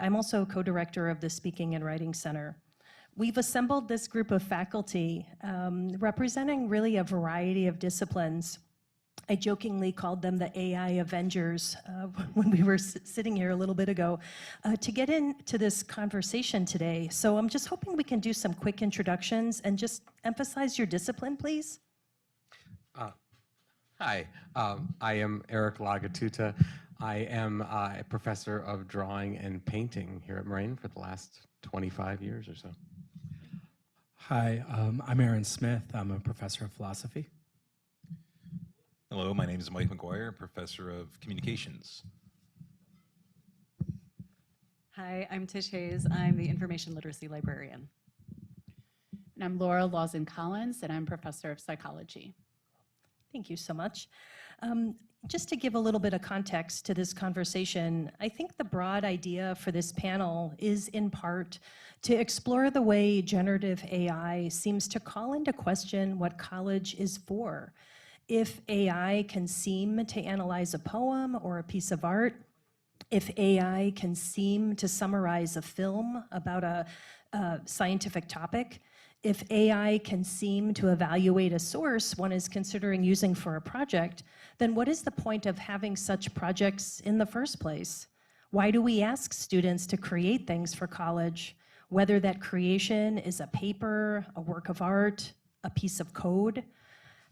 I'm also co-director of the Speaking and Writing Center. We've assembled this group of faculty representing really a variety of disciplines. I jokingly called them the AI Avengers when we were sitting here a little bit ago to get into this conversation today. So I'm just hoping we can do some quick introductions and just emphasize your discipline, please. Hi, I am Eric Lagatuta. I am a professor of drawing and painting here at Moraine for the last 25 years or so. Hi, I'm Aaron Smith. I'm a professor of philosophy. Hello, my name is Mike McGuire, professor of communications. Hi, I'm Tish Hayes. I'm the information literacy librarian. And I'm Laura Lawson-Collins, and I'm professor of psychology. Thank you so much. Just to give a little bit of context to this conversation, I think the broad idea for this panel is in part to explore the way generative AI seems to call into question what college is for. If AI can seem to analyze a poem or a piece of art, if AI can seem to summarize a film about a scientific topic, if AI can seem to evaluate a source one is considering using for a project, then what is the point of having such projects in the first place? Why do we ask students to create things for college, whether that creation is a paper, a work of art, a piece of code?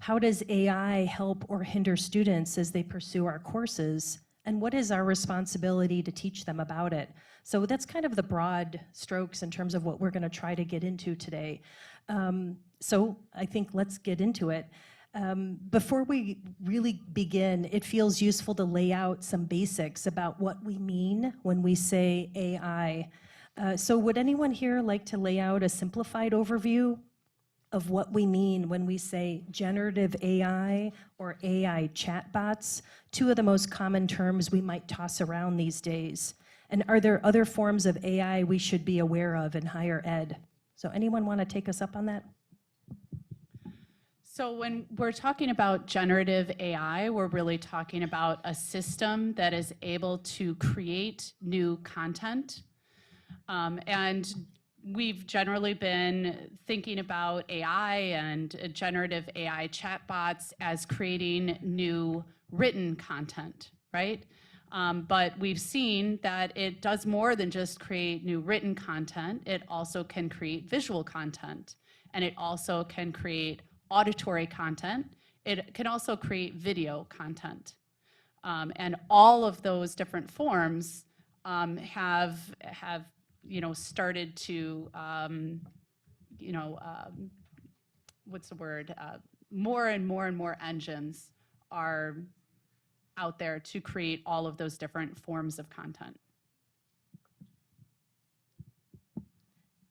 How does AI help or hinder students as they pursue our courses? And what is our responsibility to teach them about it? So that's kind of the broad strokes in terms of what we're going to try to get into today. So I think let's get into it. Before we really begin, it feels useful to lay out some basics about what we mean when we say AI. So would anyone here like to lay out a simplified overview of what we mean when we say generative AI or AI chatbots, two of the most common terms we might toss around these days? And are there other forms of AI we should be aware of in higher ed? So anyone want to take us up on that? So when we're talking about generative AI, we're really talking about a system that is able to create new content. And we've generally been thinking about AI and generative AI chatbots as creating new written content, right? But we've seen that it does more than just create new written content. It also can create visual content, and it also can create auditory content. It can also create video content. And all of those different forms have started to, what's the word? More and more engines are out there to create all of those different forms of content.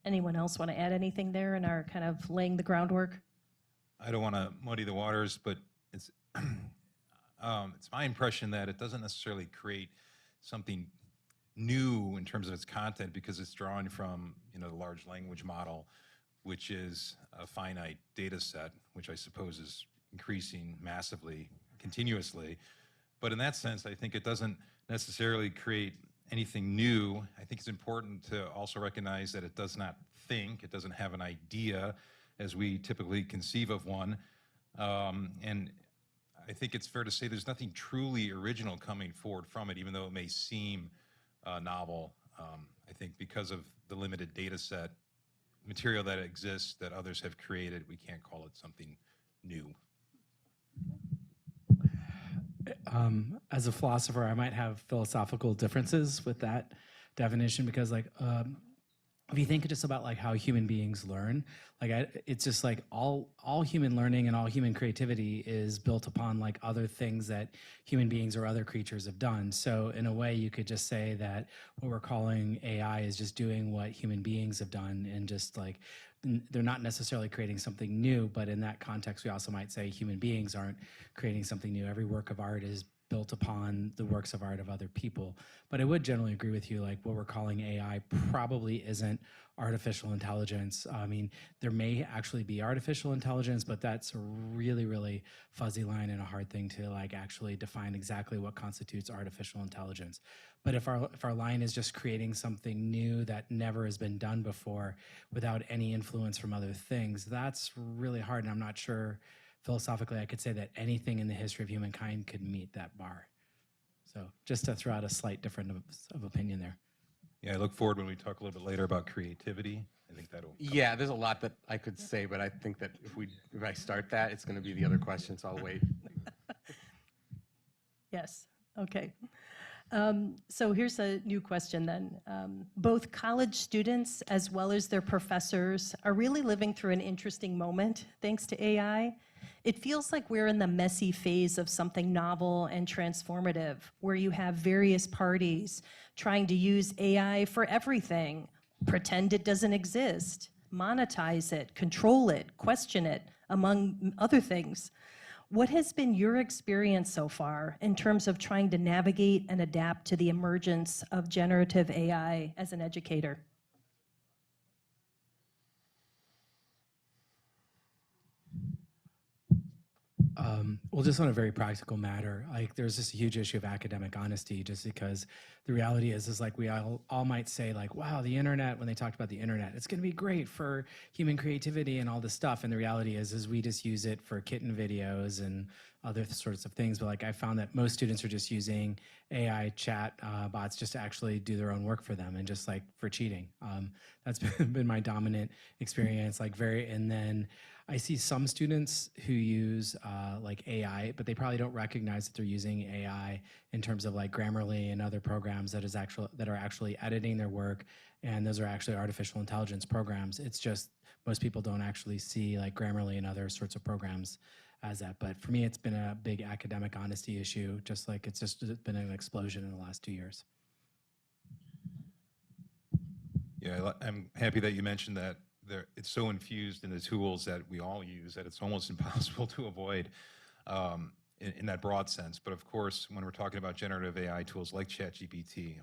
Anyone else want to add anything there in our kind of laying the groundwork? I don't want to muddy the waters, but it's it's my impression that it doesn't necessarily create something new in terms of its content because it's drawn from the large language model, which is a finite data set, which I suppose is increasing massively, continuously. But in that sense, I think it doesn't necessarily create anything new. I think it's important to also recognize that it does not think, it doesn't have an idea as we typically conceive of one. And I think it's fair to say there's nothing truly original coming forward from it, even though it may seem novel. I think because of the limited data set, material that exists that others have created, we can't call it something new. As a philosopher, I might have philosophical differences with that definition because, like, if you think just about like how human beings learn, like it's just like all human learning and all human creativity is built upon like other things that human beings or other creatures have done. So in a way, you could just say that what we're calling AI is just doing what human beings have done, and just like they're not necessarily creating something new, but in that context, we also might say human beings aren't creating something new. Every work of art is built upon the works of art of other people. But I would generally agree with you, like what we're calling AI probably isn't artificial intelligence. I mean, there may actually be artificial intelligence, but that's a really, really fuzzy line and a hard thing to like actually define exactly what constitutes artificial intelligence. But if our line is just creating something new that never has been done before without any influence from other things, that's really hard. And I'm not sure philosophically I could say that anything in the history of humankind could meet that bar. So just to throw out a slight difference of opinion there. Yeah, I look forward when we talk a little bit later about creativity. I think that'll. Yeah, there's a lot that I could say, but I think that if I start that, it's going to be the other question, so I'll wait. Yes, okay. So here's a new question then. Both college students as well as their professors are really living through an interesting moment thanks to AI. It feels like we're in the messy phase of something novel and transformative, where you have various parties trying to use AI for everything, pretend it doesn't exist, monetize it, control it, question it, among other things. What has been your experience so far in terms of trying to navigate and adapt to the emergence of generative AI as an educator? Well, just on a very practical matter, like there's this huge issue of academic honesty, just because the reality is like we all might say like, wow, the internet, when they talked about the internet, it's going to be great for human creativity and all this stuff. And the reality is we just use it for kitten videos and other sorts of things. But like I found that most students are just using AI chat bots just to actually do their own work for them and just like for cheating. That's been my dominant experience, and then I see some students who use like AI, but they probably don't recognize that they're using AI in terms of like Grammarly and other programs that are actually editing their work, and those are actually artificial intelligence programs. It's just most people don't actually see like Grammarly and other sorts of programs as that. But for me, it's been a big academic honesty issue, just like it's been an explosion in the last 2 years. Yeah, I'm happy that you mentioned that. It's so infused in the tools that we all use that it's almost impossible to avoid in that broad sense. But of course, when we're talking about generative AI tools like ChatGPT,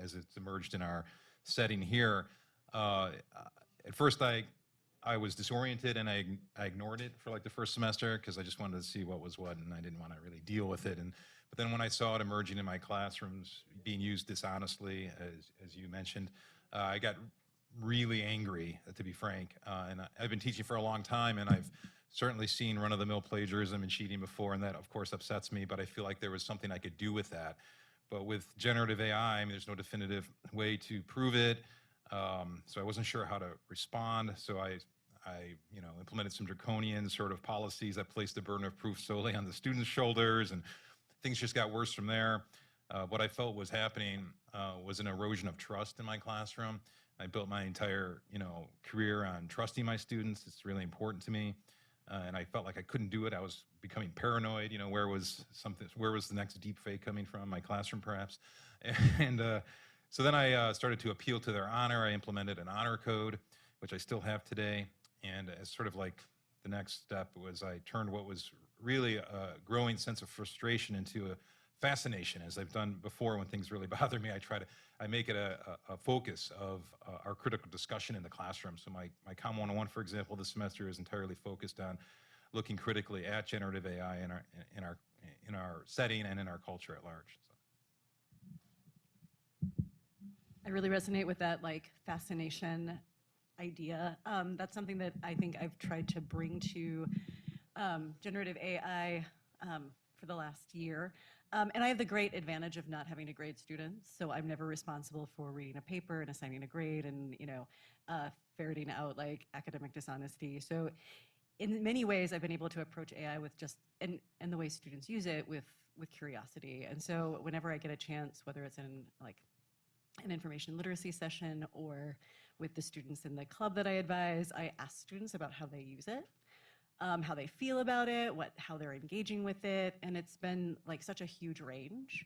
as it's emerged in our setting here, at first I was disoriented and I ignored it for like the first semester because I just wanted to see what was what and I didn't want to really deal with it. But then when I saw it emerging in my classrooms, being used dishonestly, as you mentioned, I got really angry, to be frank. And I've been teaching for a long time, and I've certainly seen run-of-the-mill plagiarism and cheating before, and that, of course, upsets me, but I feel like there was something I could do with that. But with generative AI, I mean, there's no definitive way to prove it, so I wasn't sure how to respond, so I implemented some draconian sort of policies that placed the burden of proof solely on the students' shoulders, and things just got worse from there. What I felt was happening was an erosion of trust in my classroom. I built my entire, career on trusting my students. It's really important to me, and I felt like I couldn't do it. I was becoming paranoid. Where was the next deep fake coming from? My classroom, perhaps. And so then I started to appeal to their honor. I implemented an honor code, which I still have today. And as sort of like the next step was I turned what was really a growing sense of frustration into a fascination, as I've done before when things really bother me. I make it a focus of our critical discussion in the classroom. So my Com 101, for example, this semester is entirely focused on looking critically at generative AI in our setting and in our culture at large. So. I really resonate with that fascination idea. That's something that I think I've tried to bring to generative AI for the last year. And I have the great advantage of not having to grade students, so I'm never responsible for reading a paper and assigning a grade and ferreting out academic dishonesty. So in many ways, I've been able to approach AI with and the way students use it with curiosity. And so whenever I get a chance, whether it's in an information literacy session or with the students in the club that I advise, I ask students about how they use it. How they feel about it, how they're engaging with it, and it's been such a huge range.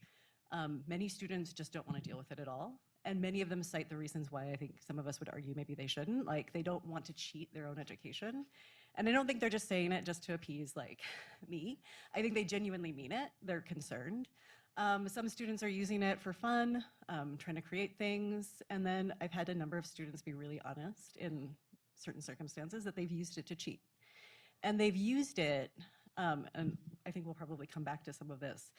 Many students just don't want to deal with it at all, and many of them cite the reasons why I think some of us would argue maybe they shouldn't. They don't want to cheat their own education, And I don't think they're just saying it just to appease like me. I think they genuinely mean it. They're concerned. Some students are using it for fun, trying to create things. And then I've had a number of students be really honest in certain circumstances that they've used it to cheat. And they've used it, and I think we'll probably come back to some of this.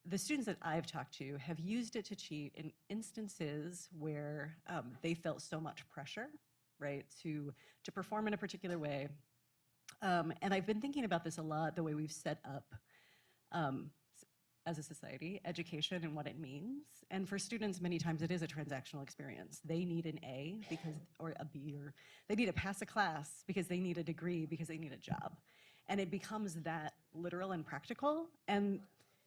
The students that I've talked to have used it to cheat in instances where they felt so much pressure, right, to perform in a particular way. And I've been thinking about this a lot, the way we've set up as a society, education and what it means. And for students, many times it is a transactional experience. They need an A because, or a B, or they need to pass a class because they need a degree, because they need a job. And it becomes that literal and practical. And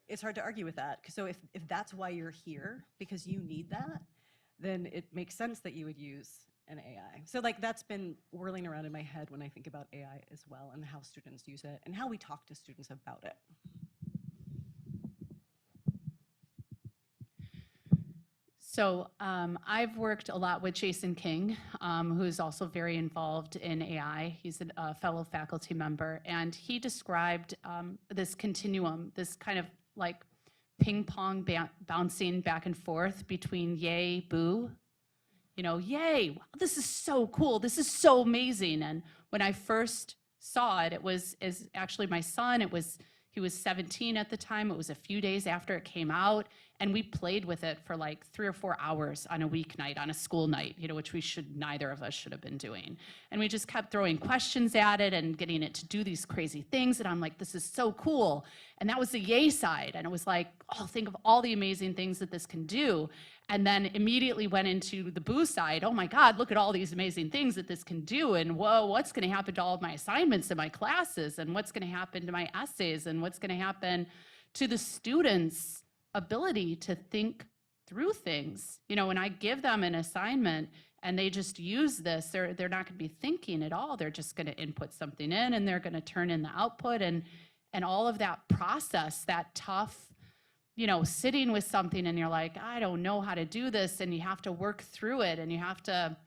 it's hard to argue with that. So if that's why you're here, because you need that, then it makes sense that you would use an AI. So like that's been whirling around in my head when I think about AI as well, and how students use it and how we talk to students about it. So I've worked a lot with Jason King, who's also very involved in AI. He's a fellow faculty member, and he described this continuum, this kind of like ping pong bouncing back and forth between yay, boo. You know, yay, wow, this is so cool, this is so amazing. And when I first saw it, is actually my son, he was 17 at the time. It was a few days after it came out, and we played with it for like 3 or 4 hours on a weeknight, on a school night, you know, which neither of us should have been doing. And we just kept throwing questions at it and getting it to do these crazy things. And I'm like, this is so cool. And that was the yay side. And it was like, oh, think of all the amazing things that this can do. And then immediately went into the boo side. Oh my God, look at all these amazing things that this can do. And whoa, what's going to happen to all of my assignments in my classes? And what's going to happen to my essays? And what's going to happen to the students' ability to think through things? You know, when I give them an assignment and they just use this, they're not going to be thinking at all. They're just going to input something in and they're going to turn in the output, and all of that process, that tough, you know, sitting with something and you're like, I don't know how to do this, and you have to work through it, and you have to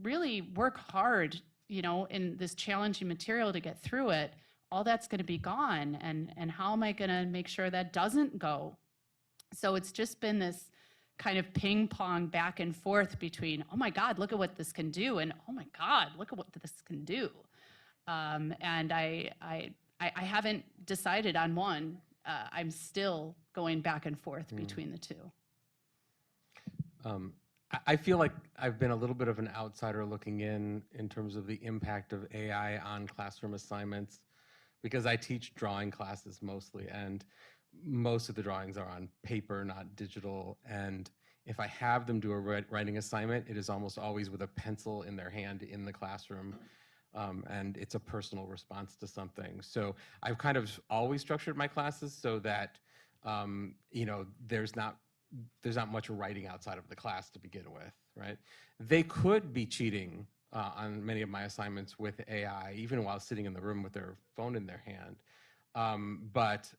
really work hard, you know, in this challenging material to get through it. All that's going to be gone, and how am I going to make sure that doesn't go? So it's just been this kind of ping pong back and forth between, oh my God, look at what this can do, and oh my God, look at what this can do. And I haven't decided on one. I'm still going back and forth between the two. I feel like I've been a little bit of an outsider looking in terms of the impact of AI on classroom assignments, because I teach drawing classes mostly, and most of the drawings are on paper, not digital. And if I have them do a writing assignment, it is almost always with a pencil in their hand in the classroom. And it's a personal response to something. So I've kind of always structured my classes so that, you know, there's not much writing outside of the class to begin with, right? They could be cheating on many of my assignments with AI, even while sitting in the room with their phone in their hand. But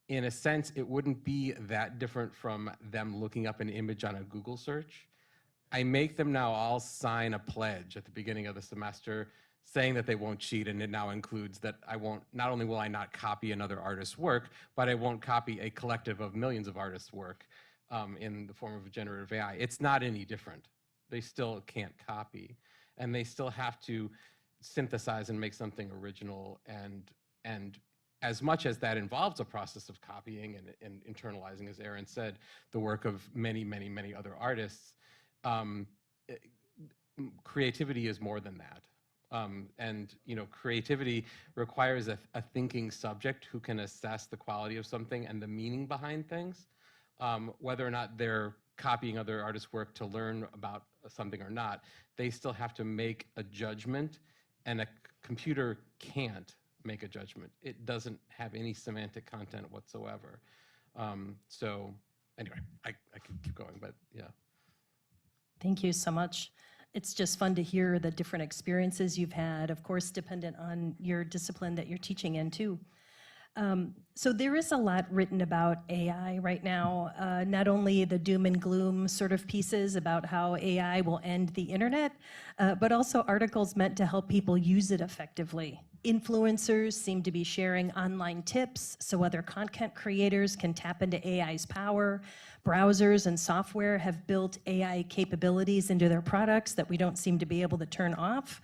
in a sense, it wouldn't be that different from them looking up an image on a Google search. I make them now all sign a pledge at the beginning of the semester saying that they won't cheat, and it now includes that not only will I not copy another artist's work, but I won't copy a collective of millions of artists' work in the form of generative AI. It's not any different. They still can't copy, and they still have to synthesize and make something original, and as much as that involves a process of copying and internalizing, as Erin said, the work of many, many, many other artists, creativity is more than that. And you know, creativity requires a thinking subject who can assess the quality of something and the meaning behind things, whether or not they're copying other artists' work to learn about something or not. They still have to make a judgment, and a computer can't make a judgment. It doesn't have any semantic content whatsoever. So anyway, I can keep going, but yeah. Thank you so much. It's just fun to hear the different experiences you've had, of course, dependent on your discipline that you're teaching in too. So there is a lot written about AI right now, not only the doom and gloom sort of pieces about how AI will end the internet, but also articles meant to help people use it effectively. Influencers seem to be sharing online tips so other content creators can tap into AI's power. Browsers and software have built AI capabilities into their products that we don't seem to be able to turn off.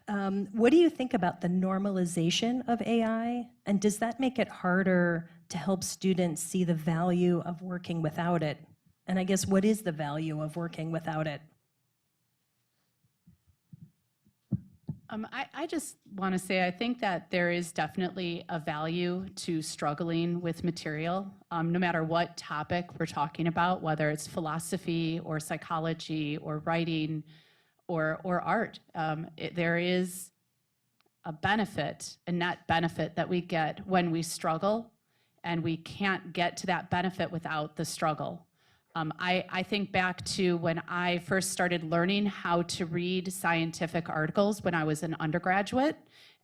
What do you think about the normalization of AI? And does that make it harder to help students see the value of working without it? And I guess, what is the value of working without it? I just want to say I think that there is definitely a value to struggling with material, no matter what topic we're talking about, whether it's philosophy or psychology or writing or art. There is a benefit, a net benefit that we get when we struggle, and we can't get to that benefit without the struggle. I think back to when I first started learning how to read scientific articles when I was an undergraduate,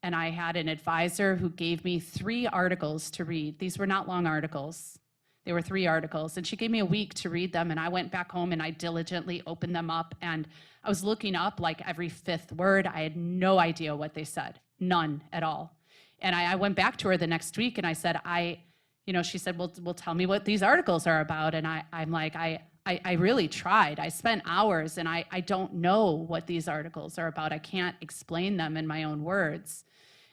and I had an advisor who gave me 3 articles to read. These were not long articles. They were 3 articles, and she gave me a week to read them, and I went back home and I diligently opened them up, and I was looking up like every 5th word. I had no idea what they said, none at all. And I went back to her the next week and I said, she said, well, tell me what these articles are about. And I'm like, I really tried. I spent hours and I don't know what these articles are about. I can't explain them in my own words.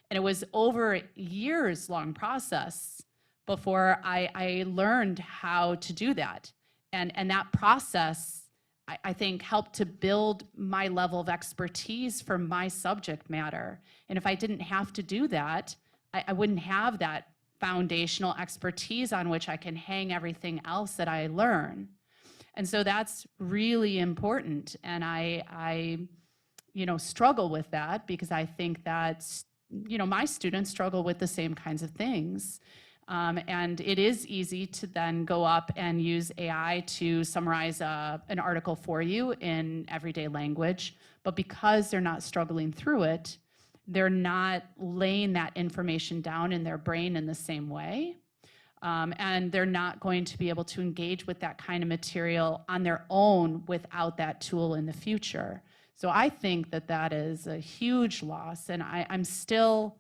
And it was over a years long process before I learned how to do that. And that process, I think, helped to build my level of expertise for my subject matter. And if I didn't have to do that, I wouldn't have that foundational expertise on which I can hang everything else that I learn. And so that's really important. And I struggle with that because I think that, my students struggle with the same kinds of things. And it is easy to then go up and use AI to summarize an article for you in everyday language. But because they're not struggling through it, they're not laying that information down in their brain in the same way. And they're not going to be able to engage with that kind of material on their own without that tool in the future. So I think that that is a huge loss. And I'm still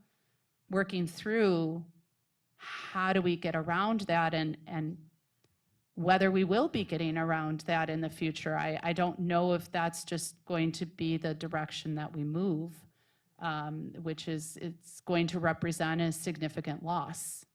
working through how do we get around that and whether we will be getting around that in the future. I don't know if that's just going to be the direction that we move. Which is, it's going to represent a significant loss.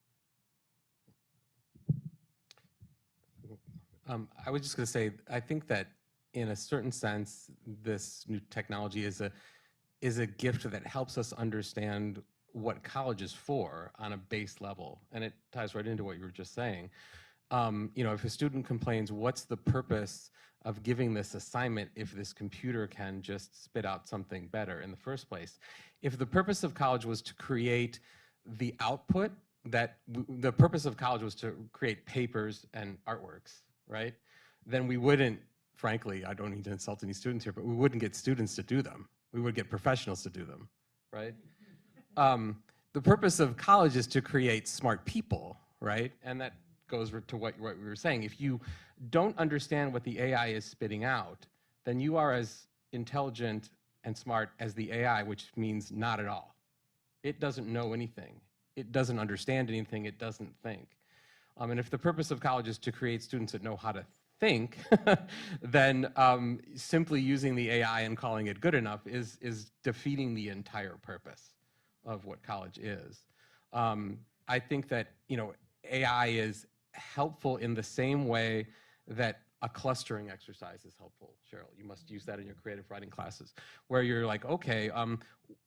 I was just going to say, I think that in a certain sense, this new technology is a gift that helps us understand what college is for on a base level, and it ties right into what you were just saying. If a student complains, what's the purpose of giving this assignment if this computer can just spit out something better in the first place? If the purpose of college was to create the output, the purpose of college was to create papers and artworks, right? Then we wouldn't, frankly, I don't need to insult any students here, but we wouldn't get students to do them. We would get professionals to do them, right? The purpose of college is to create smart people, right? And that goes to what we were saying. If you don't understand what the AI is spitting out, then you are as intelligent and smart as the AI, which means not at all. It doesn't know anything. It doesn't understand anything. It doesn't think. And if the purpose of college is to create students that know how to think, then simply using the AI and calling it good enough is defeating the entire purpose of what college is. I think that AI is helpful in the same way that a clustering exercise is helpful. Cheryl, you must use that in your creative writing classes, where you're like, okay,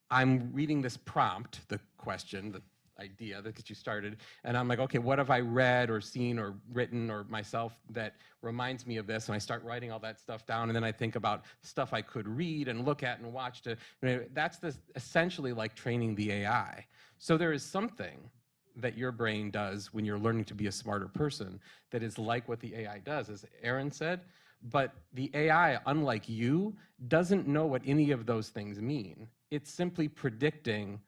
I'm reading this prompt, the question, the idea that gets you started, and I'm like, okay, what have I read or seen or written or myself that reminds me of this? And I start writing all that stuff down, and then I think about stuff I could read and look at and watch that's essentially like training the AI. So there is something that your brain does when you're learning to be a smarter person that is like what the AI does, as Aaron said, but the AI, unlike you, doesn't know what any of those things mean. It's simply predicting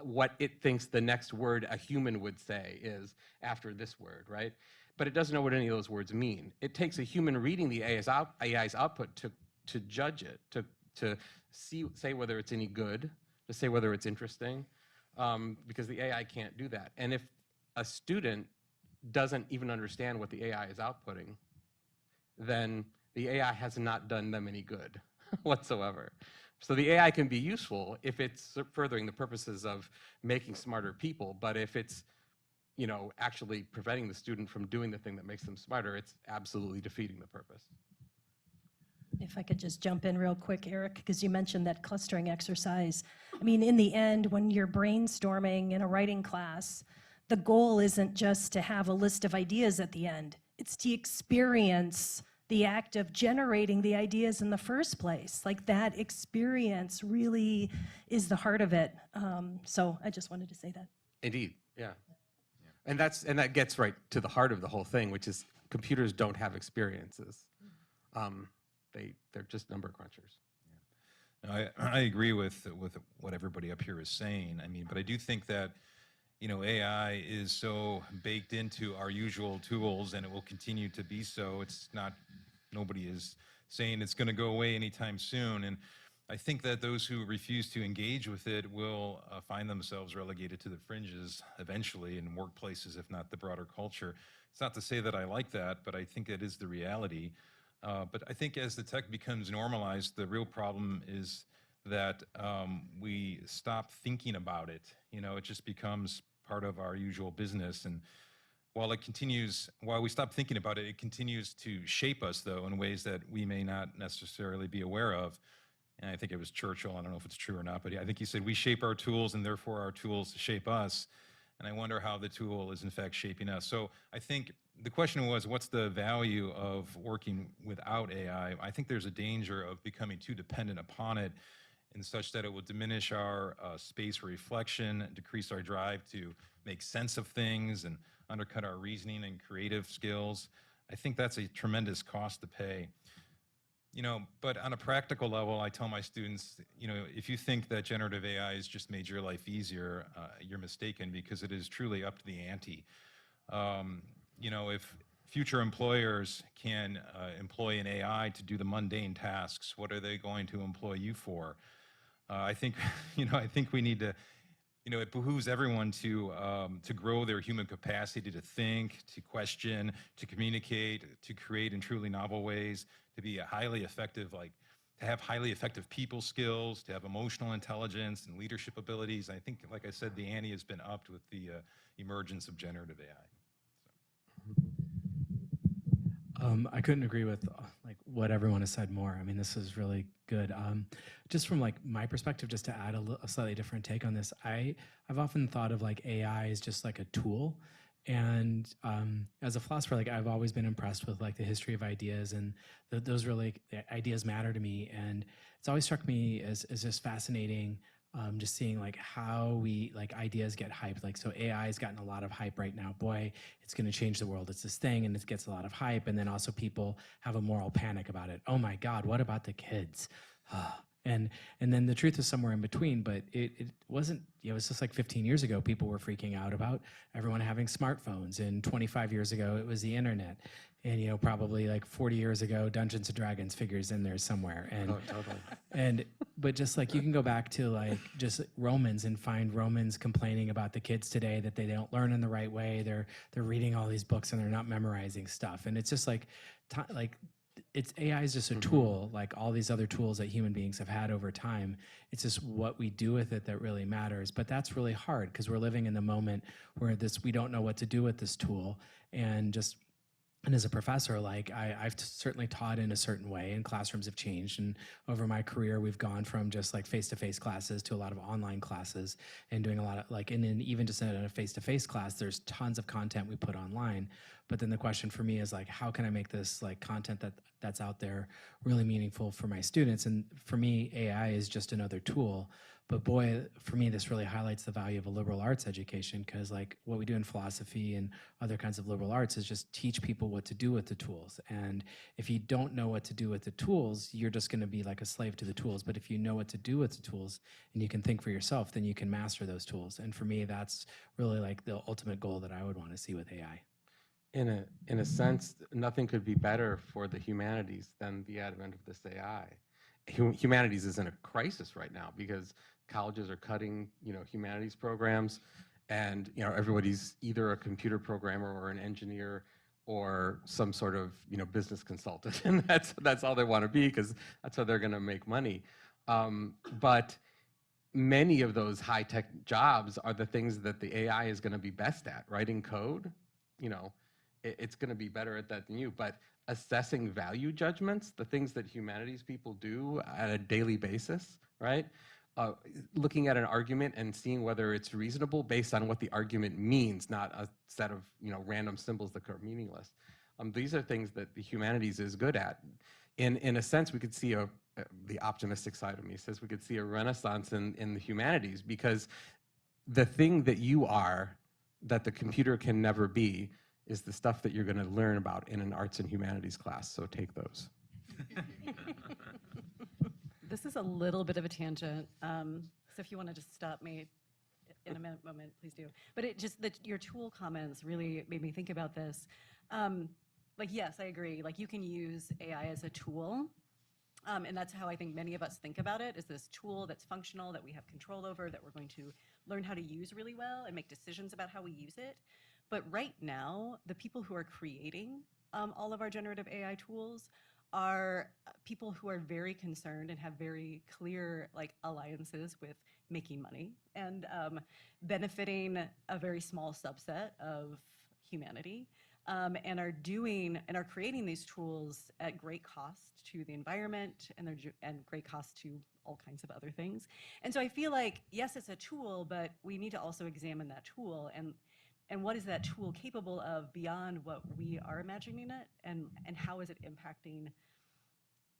what it thinks the next word a human would say is after this word, right? But it doesn't know what any of those words mean. It takes a human reading the AI's output to judge it, to say whether it's any good, to say whether it's interesting, because the AI can't do that. And if a student doesn't even understand what the AI is outputting, then the AI has not done them any good whatsoever. So the AI can be useful if it's furthering the purposes of making smarter people, but if it's, you know, actually preventing the student from doing the thing that makes them smarter, it's absolutely defeating the purpose. If I could just jump in real quick, Eric, because you mentioned that clustering exercise. I mean, in the end, when you're brainstorming in a writing class, the goal isn't just to have a list of ideas at the end. It's to experience the act of generating the ideas in the first place. Like, that experience really is the heart of it. So I just wanted to say that. Indeed, yeah. And that gets right to the heart of the whole thing, which is computers don't have experiences. They're just number crunchers. No, I agree with what everybody up here is saying. I mean, but I do think that, you know, AI is so baked into our usual tools, and it will continue to be so. It's not, nobody is saying it's going to go away anytime soon. And I think that those who refuse to engage with it will find themselves relegated to the fringes eventually in workplaces, if not the broader culture. It's not to say that I like that, but I think it is the reality. But I think as the tech becomes normalized, the real problem is that we stop thinking about it. You know, it just becomes part of our usual business. And while we stop thinking about it, it continues to shape us, though, in ways that we may not necessarily be aware of. And I think it was Churchill, I don't know if it's true or not, but I think he said, we shape our tools and therefore our tools shape us. And I wonder how the tool is in fact shaping us. So I think the question was, what's the value of working without AI? I think there's a danger of becoming too dependent upon it in such that it will diminish our space for reflection, decrease our drive to make sense of things, and undercut our reasoning and creative skills. I think that's a tremendous cost to pay. You know, but on a practical level, I tell my students, you know, if you think that generative AI has just made your life easier, you're mistaken, because it is truly up to the ante. You know, if future employers can employ an AI to do the mundane tasks, what are they going to employ you for? I think, you know, I think we need to, you know, it behooves everyone to grow their human capacity to think, to question, to communicate, to create in truly novel ways, to be a highly effective, to have highly effective people skills, to have emotional intelligence and leadership abilities. I think, like I said, the ante has been upped with the emergence of generative AI. I couldn't agree with like what everyone has said more. I mean, this is really good. Just from like my perspective, just to add a slightly different take on this, I've often thought of like AI as just like a tool. And as a philosopher, like I've always been impressed with like the history of ideas, and those really ideas matter to me. And it's always struck me as just fascinating, just seeing like how we like ideas get hyped. Like, so AI has gotten a lot of hype right now. Boy, it's going to change the world. It's this thing, and it gets a lot of hype. And then also people have a moral panic about it. Oh my God, what about the kids? And then the truth is somewhere in between, but it wasn't, you know, it was just like 15 years ago, people were freaking out about everyone having smartphones, and 25 years ago, it was the internet. And, you know, probably like 40 years ago, Dungeons and Dragons figures in there somewhere. And, Oh, totally. but just like you can go back to like just Romans and find Romans complaining about the kids today that they don't learn in the right way. They're reading all these books and they're not memorizing stuff. And it's just like, it's AI is just a tool, like all these other tools that human beings have had over time. It's just what we do with it that really matters. But that's really hard because we're living in the moment where we don't know what to do with this tool. And as a professor, like I've certainly taught in a certain way, and classrooms have changed. And over my career, we've gone from just like face-to-face classes to a lot of online classes, and doing a lot of like, and then even just in a face-to-face class, there's tons of content we put online. But then the question for me is like, how can I make this like content that's out there really meaningful for my students? And for me, AI is just another tool. But boy, for me, this really highlights the value of a liberal arts education, because like what we do in philosophy and other kinds of liberal arts is just teach people what to do with the tools. And if you don't know what to do with the tools, you're just going to be like a slave to the tools. But if you know what to do with the tools and you can think for yourself, then you can master those tools. And for me, that's really like the ultimate goal that I would want to see with AI. In a sense, nothing could be better for the humanities than the advent of this AI. Humanities is in a crisis right now because colleges are cutting, humanities programs, and everybody's either a computer programmer or an engineer or some sort of business consultant, and that's all they want to be because that's how they're going to make money. But many of those high-tech jobs are the things that the AI is going to be best at. Writing code, it's going to be better at that than you. But assessing value judgments, the things that humanities people do at a daily basis, right? Looking at an argument and seeing whether it's reasonable based on what the argument means, not a set of random symbols that are meaningless. These are things that the humanities is good at. In a sense, we could see the optimistic side of me says we could see a renaissance in the humanities, because the thing that you are that the computer can never be is the stuff that you're going to learn about in an arts and humanities class. So take those. This is a little bit of a tangent, so if you want to just stop me in a moment, please do. But your tool comments really made me think about this. Yes, I agree. Like, you can use AI as a tool, and that's how I think many of us think about it, is this tool that's functional, that we have control over, that we're going to learn how to use really well and make decisions about how we use it. But right now, the people who are creating all of our generative AI tools are people who are very concerned and have very clear alliances with making money and benefiting a very small subset of humanity, and are creating these tools at great cost to the environment and great cost to all kinds of other things. And so I feel like, yes, it's a tool, but we need to also examine that tool and what is that tool capable of beyond what we are imagining it, and how is it impacting.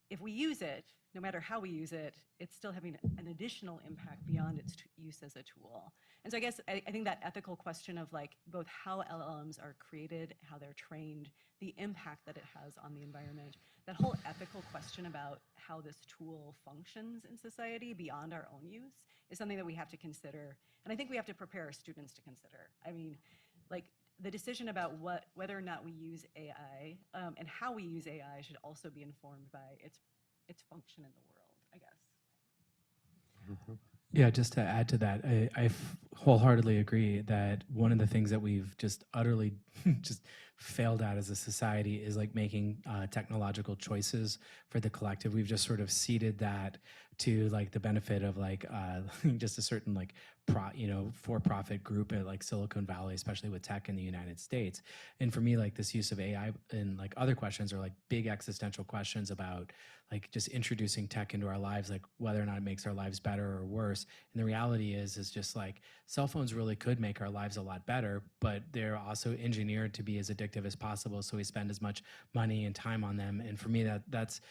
If we use it, no matter how we use it, it's still having an additional impact beyond its use as a tool. And so I guess I think that ethical question of both how LLMs are created, how they're trained, the impact that it has on the environment, that whole ethical question about how this tool functions in society beyond our own use is something that we have to consider. And I think we have to prepare our students to consider. I mean, the decision about whether or not we use AI and how we use AI should also be informed by its function in the world, I guess. Mm-hmm. Yeah, just to add to that, I wholeheartedly agree that one of the things that we've just utterly just failed at as a society is making technological choices for the collective. We've just sort of ceded that to the benefit of just a certain for-profit group at Silicon Valley, especially with tech in the United States. And for me, this use of AI and other questions are big existential questions about just introducing tech into our lives, whether or not it makes our lives better or worse. And the reality is just cell phones really could make our lives a lot better, but they're also engineered to be as addictive as possible. So we spend as much money and time on them. And for me, that's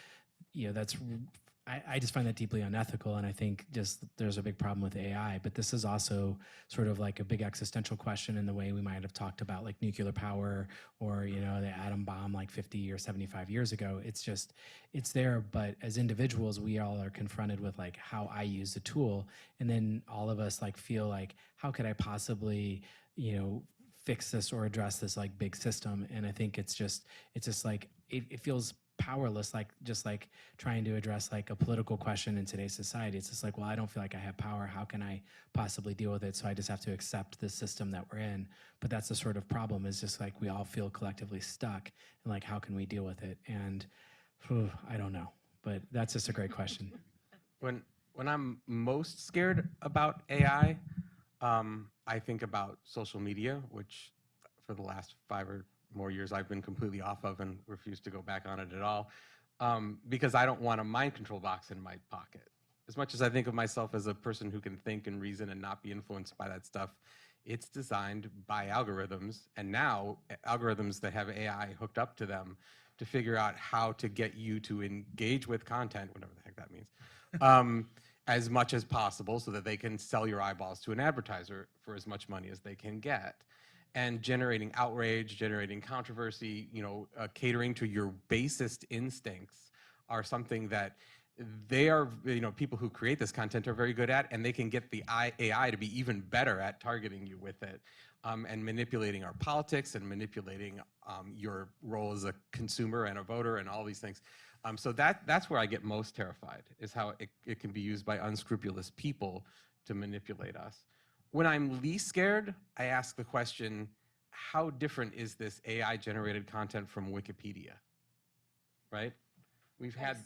I just find that deeply unethical, and I think just there's a big problem with AI. But this is also sort of a big existential question in the way we might have talked about nuclear power or the atom bomb 50 or 75 years ago. It's there, but as individuals, we all are confronted with how I use the tool, and then all of us feel how could I possibly fix this or address this big system? And I think it feels powerless, just trying to address a political question in today's society. It's just well, I don't feel like I have power. How can I possibly deal with it? So I just have to accept the system that we're in. But that's the sort of problem, is just we all feel collectively stuck, and how can we deal with it? And I don't know, but that's just a great question. When I'm most scared about AI, I think about social media, which for the last 5 or more years I've been completely off of and refuse to go back on it at all, because I don't want a mind control box in my pocket. As much as I think of myself as a person who can think and reason and not be influenced by that stuff, It's designed by algorithms, and now algorithms that have AI hooked up to them to figure out how to get you to engage with content, whatever the heck that means, as much as possible so that they can sell your eyeballs to an advertiser for as much money as they can get. And generating outrage, generating controversy, catering to your basest instincts are something that they are, people who create this content are very good at, and they can get the AI to be even better at targeting you with it, and manipulating our politics and manipulating your role as a consumer and a voter and all these things. So that's where I get most terrified, is how it can be used by unscrupulous people to manipulate us. When I'm least scared, I ask the question, how different is this AI-generated content from Wikipedia, right? We've had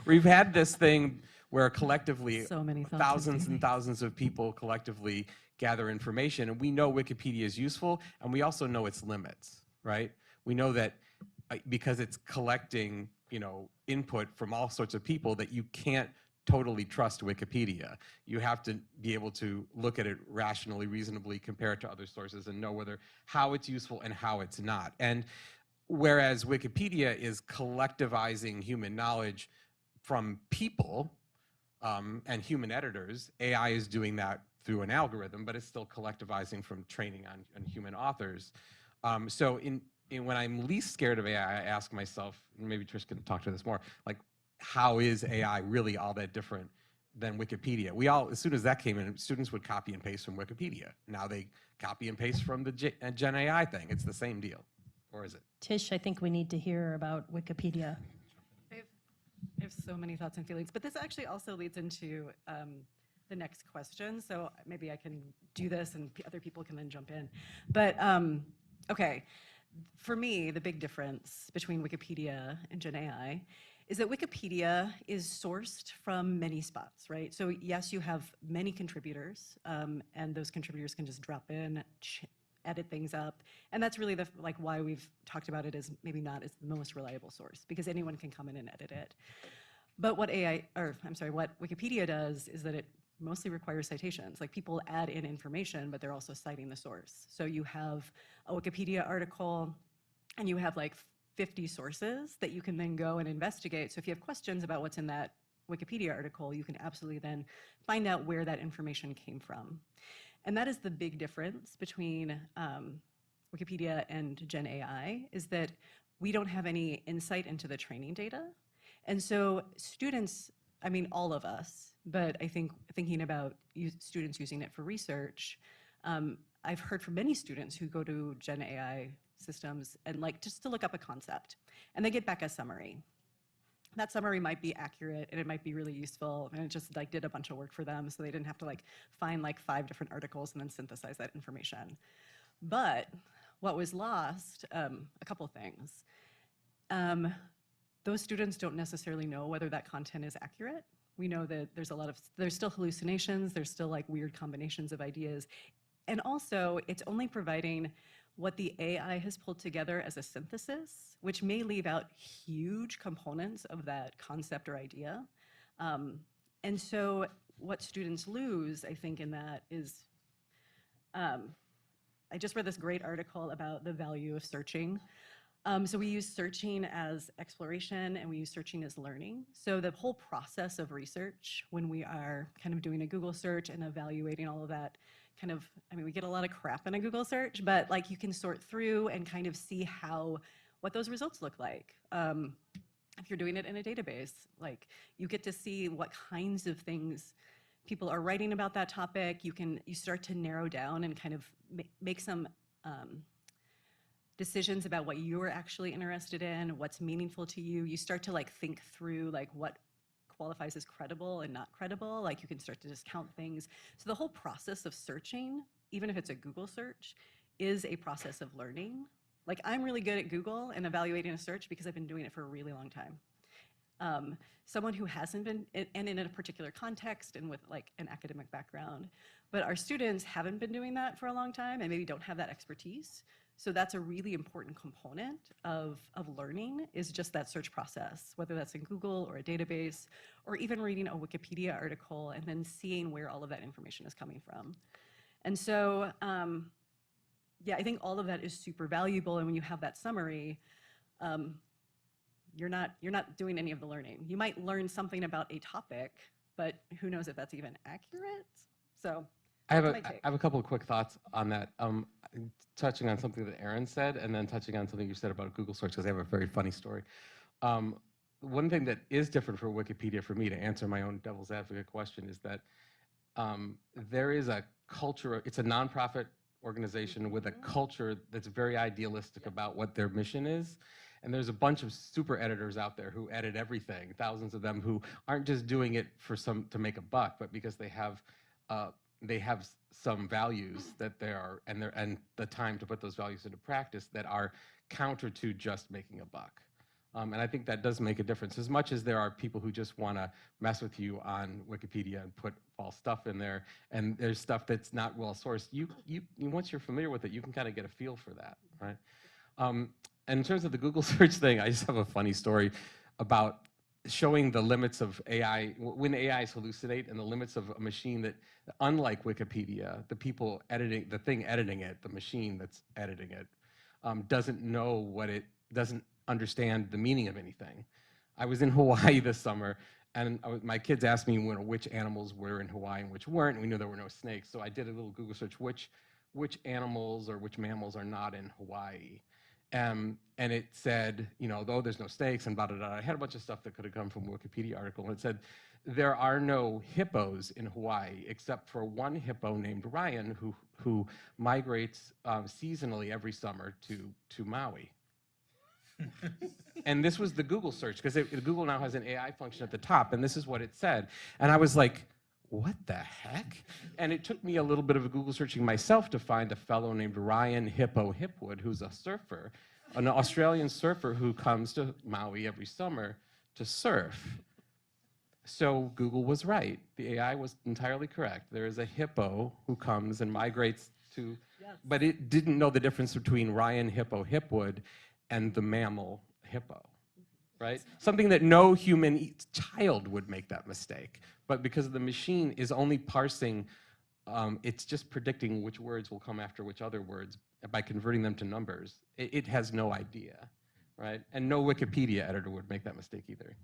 we've had this thing where collectively So many thoughts and thousands and thousands of people collectively gather information, and we know Wikipedia is useful, and we also know its limits, right? We know that because it's collecting, input from all sorts of people, that you can't totally trust Wikipedia. You have to be able to look at it rationally, reasonably, compare it to other sources, and know how it's useful and how it's not. And whereas Wikipedia is collectivizing human knowledge from people and human editors, AI is doing that through an algorithm, but it's still collectivizing from training on human authors. So when I'm least scared of AI, I ask myself, and maybe Trish can talk to this more, like, how is AI really all that different than Wikipedia? As soon as that came in, students would copy and paste from Wikipedia. Now they copy and paste from the Gen AI thing. It's the same deal. Or is it? Tish, I think we need to hear about Wikipedia. I have so many thoughts and feelings, but this actually also leads into the next question. So maybe I can do this and other people can then jump in. But okay, for me, the big difference between Wikipedia and Gen AI is that Wikipedia is sourced from many spots, right? So yes, you have many contributors, and those contributors can just drop in, edit things up, and that's really why we've talked about it as maybe not as the most reliable source, because anyone can come in and edit it. But what what Wikipedia does is that it mostly requires citations. Like, people add in information, but they're also citing the source. So you have a Wikipedia article, and you have 50 sources that you can then go and investigate. So if you have questions about what's in that Wikipedia article, you can absolutely then find out where that information came from. And that is the big difference between Wikipedia and Gen AI, is that we don't have any insight into the training data. And so students, all of us, but I think thinking about students using it for research, I've heard from many students who go to Gen AI systems and just to look up a concept, and they get back a summary. That summary might be accurate and it might be really useful, and it just did a bunch of work for them, so they didn't have to find 5 different articles and then synthesize that information. But what was lost, a couple things. Those students don't necessarily know whether that content is accurate. We know that there's still hallucinations, there's still weird combinations of ideas, and also it's only providing what the AI has pulled together as a synthesis, which may leave out huge components of that concept or idea. And so what students lose, I think, in that is, I just read this great article about the value of searching. So we use searching as exploration, and we use searching as learning. So the whole process of research, when we are kind of doing a Google search and evaluating all of that, we get a lot of crap in a Google search, but you can sort through and kind of see what those results look like. If you're doing it in a database, you get to see what kinds of things people are writing about that topic. You start to narrow down and kind of make some decisions about what you're actually interested in, what's meaningful to you. You start to think through what qualifies as credible and not credible. You can start to discount things. So the whole process of searching, even if it's a Google search, is a process of learning. I'm really good at Google and evaluating a search because I've been doing it for a really long time. Someone who hasn't been, and in a particular context and with an academic background, but our students haven't been doing that for a long time and maybe don't have that expertise. So that's a really important component of learning, is just that search process, whether that's in Google or a database, or even reading a Wikipedia article and then seeing where all of that information is coming from. And so, yeah, I think all of that is super valuable. And when you have that summary, you're not doing any of the learning. You might learn something about a topic, but who knows if that's even accurate? So I have that's my take. I have a couple of quick thoughts on that. Touching on something that Aaron said, and then touching on something you said about Google search, because I have a very funny story. One thing that is different for Wikipedia for me, to answer my own devil's advocate question, is that there is a culture. It's a nonprofit organization with a culture that's very idealistic about what their mission is. And there's a bunch of super editors out there who edit everything, thousands of them, who aren't just doing it for to make a buck, but because they have some values that and the time to put those values into practice that are counter to just making a buck. And I think that does make a difference. As much as there are people who just want to mess with you on Wikipedia and put false stuff in there, and there's stuff that's not well sourced, once you're familiar with it, you can kind of get a feel for that, right? And in terms of the Google search thing, I just have a funny story about showing the limits of AI, when AIs hallucinate, and the limits of a machine that, unlike Wikipedia, the people editing, the thing editing it, the machine that's editing it, doesn't know doesn't understand the meaning of anything. I was in Hawaii this summer, and my kids asked me which animals were in Hawaii and which weren't, and we knew there were no snakes, so I did a little Google search, which animals or which mammals are not in Hawaii. And it said, though there's no snakes and blah, blah, blah. I had a bunch of stuff that could have come from a Wikipedia article, and it said, there are no hippos in Hawaii except for one hippo named Ryan who migrates seasonally every summer to Maui. And this was the Google search, because Google now has an AI function at the top, and this is what it said. And I was like, what the heck? And it took me a little bit of a Google searching myself to find a fellow named Ryan Hippo Hipwood, who's a surfer, an Australian surfer who comes to Maui every summer to surf. So Google was right. The AI was entirely correct. There is a hippo who comes and migrates to, but it didn't know the difference between Ryan Hippo Hipwood and the mammal hippo, right? Something that no human child would make that mistake. But because the machine is only parsing, it's just predicting which words will come after which other words by converting them to numbers. It has no idea, right? And no Wikipedia editor would make that mistake either.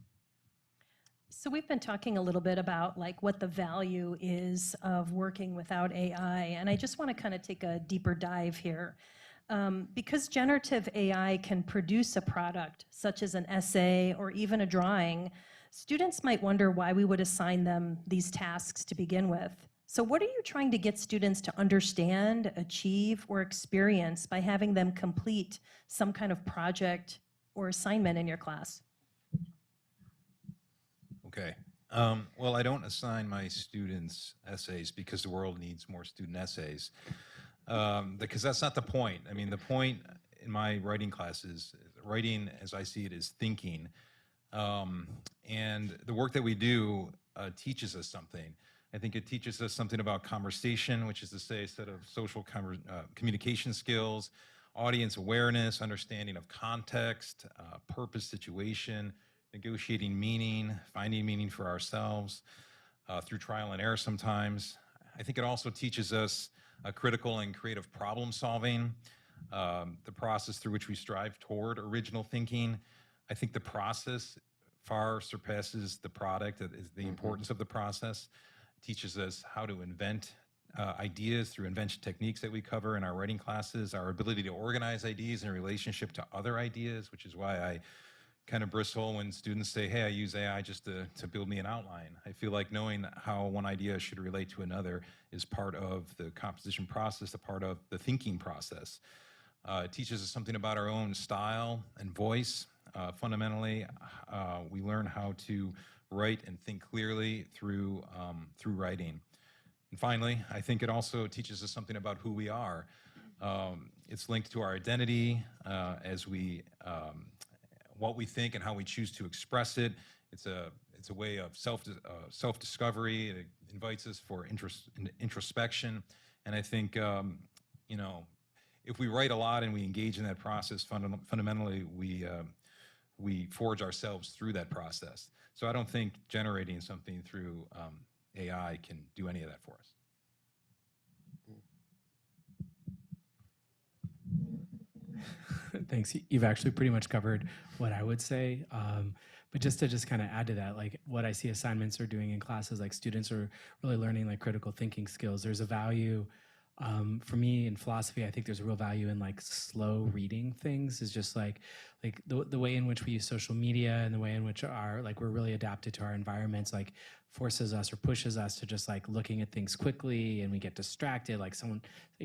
So we've been talking a little bit about what the value is of working without AI, and I just want to kind of take a deeper dive here. Because generative AI can produce a product, such as an essay or even a drawing, students might wonder why we would assign them these tasks to begin with. So what are you trying to get students to understand, achieve, or experience by having them complete some kind of project or assignment in your class? Okay. Well, I don't assign my students essays because the world needs more student essays. Because that's not the point. I mean, the point in my writing classes, writing as I see it is thinking. And the work that we do teaches us something. I think it teaches us something about conversation, which is to say a set of social communication skills, audience awareness, understanding of context, purpose, situation, negotiating meaning, finding meaning for ourselves through trial and error sometimes. I think it also teaches us critical and creative problem solving, the process through which we strive toward original thinking. I think the process far surpasses the product. Is the importance of the process. It teaches us how to invent ideas through invention techniques that we cover in our writing classes, our ability to organize ideas in relationship to other ideas, which is why I kind of bristle when students say, hey, I use AI just to build me an outline. I feel like knowing how one idea should relate to another is part of the composition process, a part of the thinking process. It teaches us something about our own style and voice. Fundamentally, we learn how to write and think clearly through writing. And finally, I think it also teaches us something about who we are. It's linked to our identity as we what we think and how we choose to express it. It's a way of self-discovery. It invites us for introspection. And I think if we write a lot and we engage in that process, fundamentally we forge ourselves through that process. So I don't think generating something through AI can do any of that for us. Thanks. You've actually pretty much covered what I would say. But just to kind of add to that, like what I see assignments are doing in classes, like students are really learning like critical thinking skills. There's a value for me in philosophy. I think there's a real value in like slow reading things. Is just like the way in which we use social media and the way in which we're really adapted to our environments, like forces us or pushes us to just like looking at things quickly, and we get distracted. Like someone,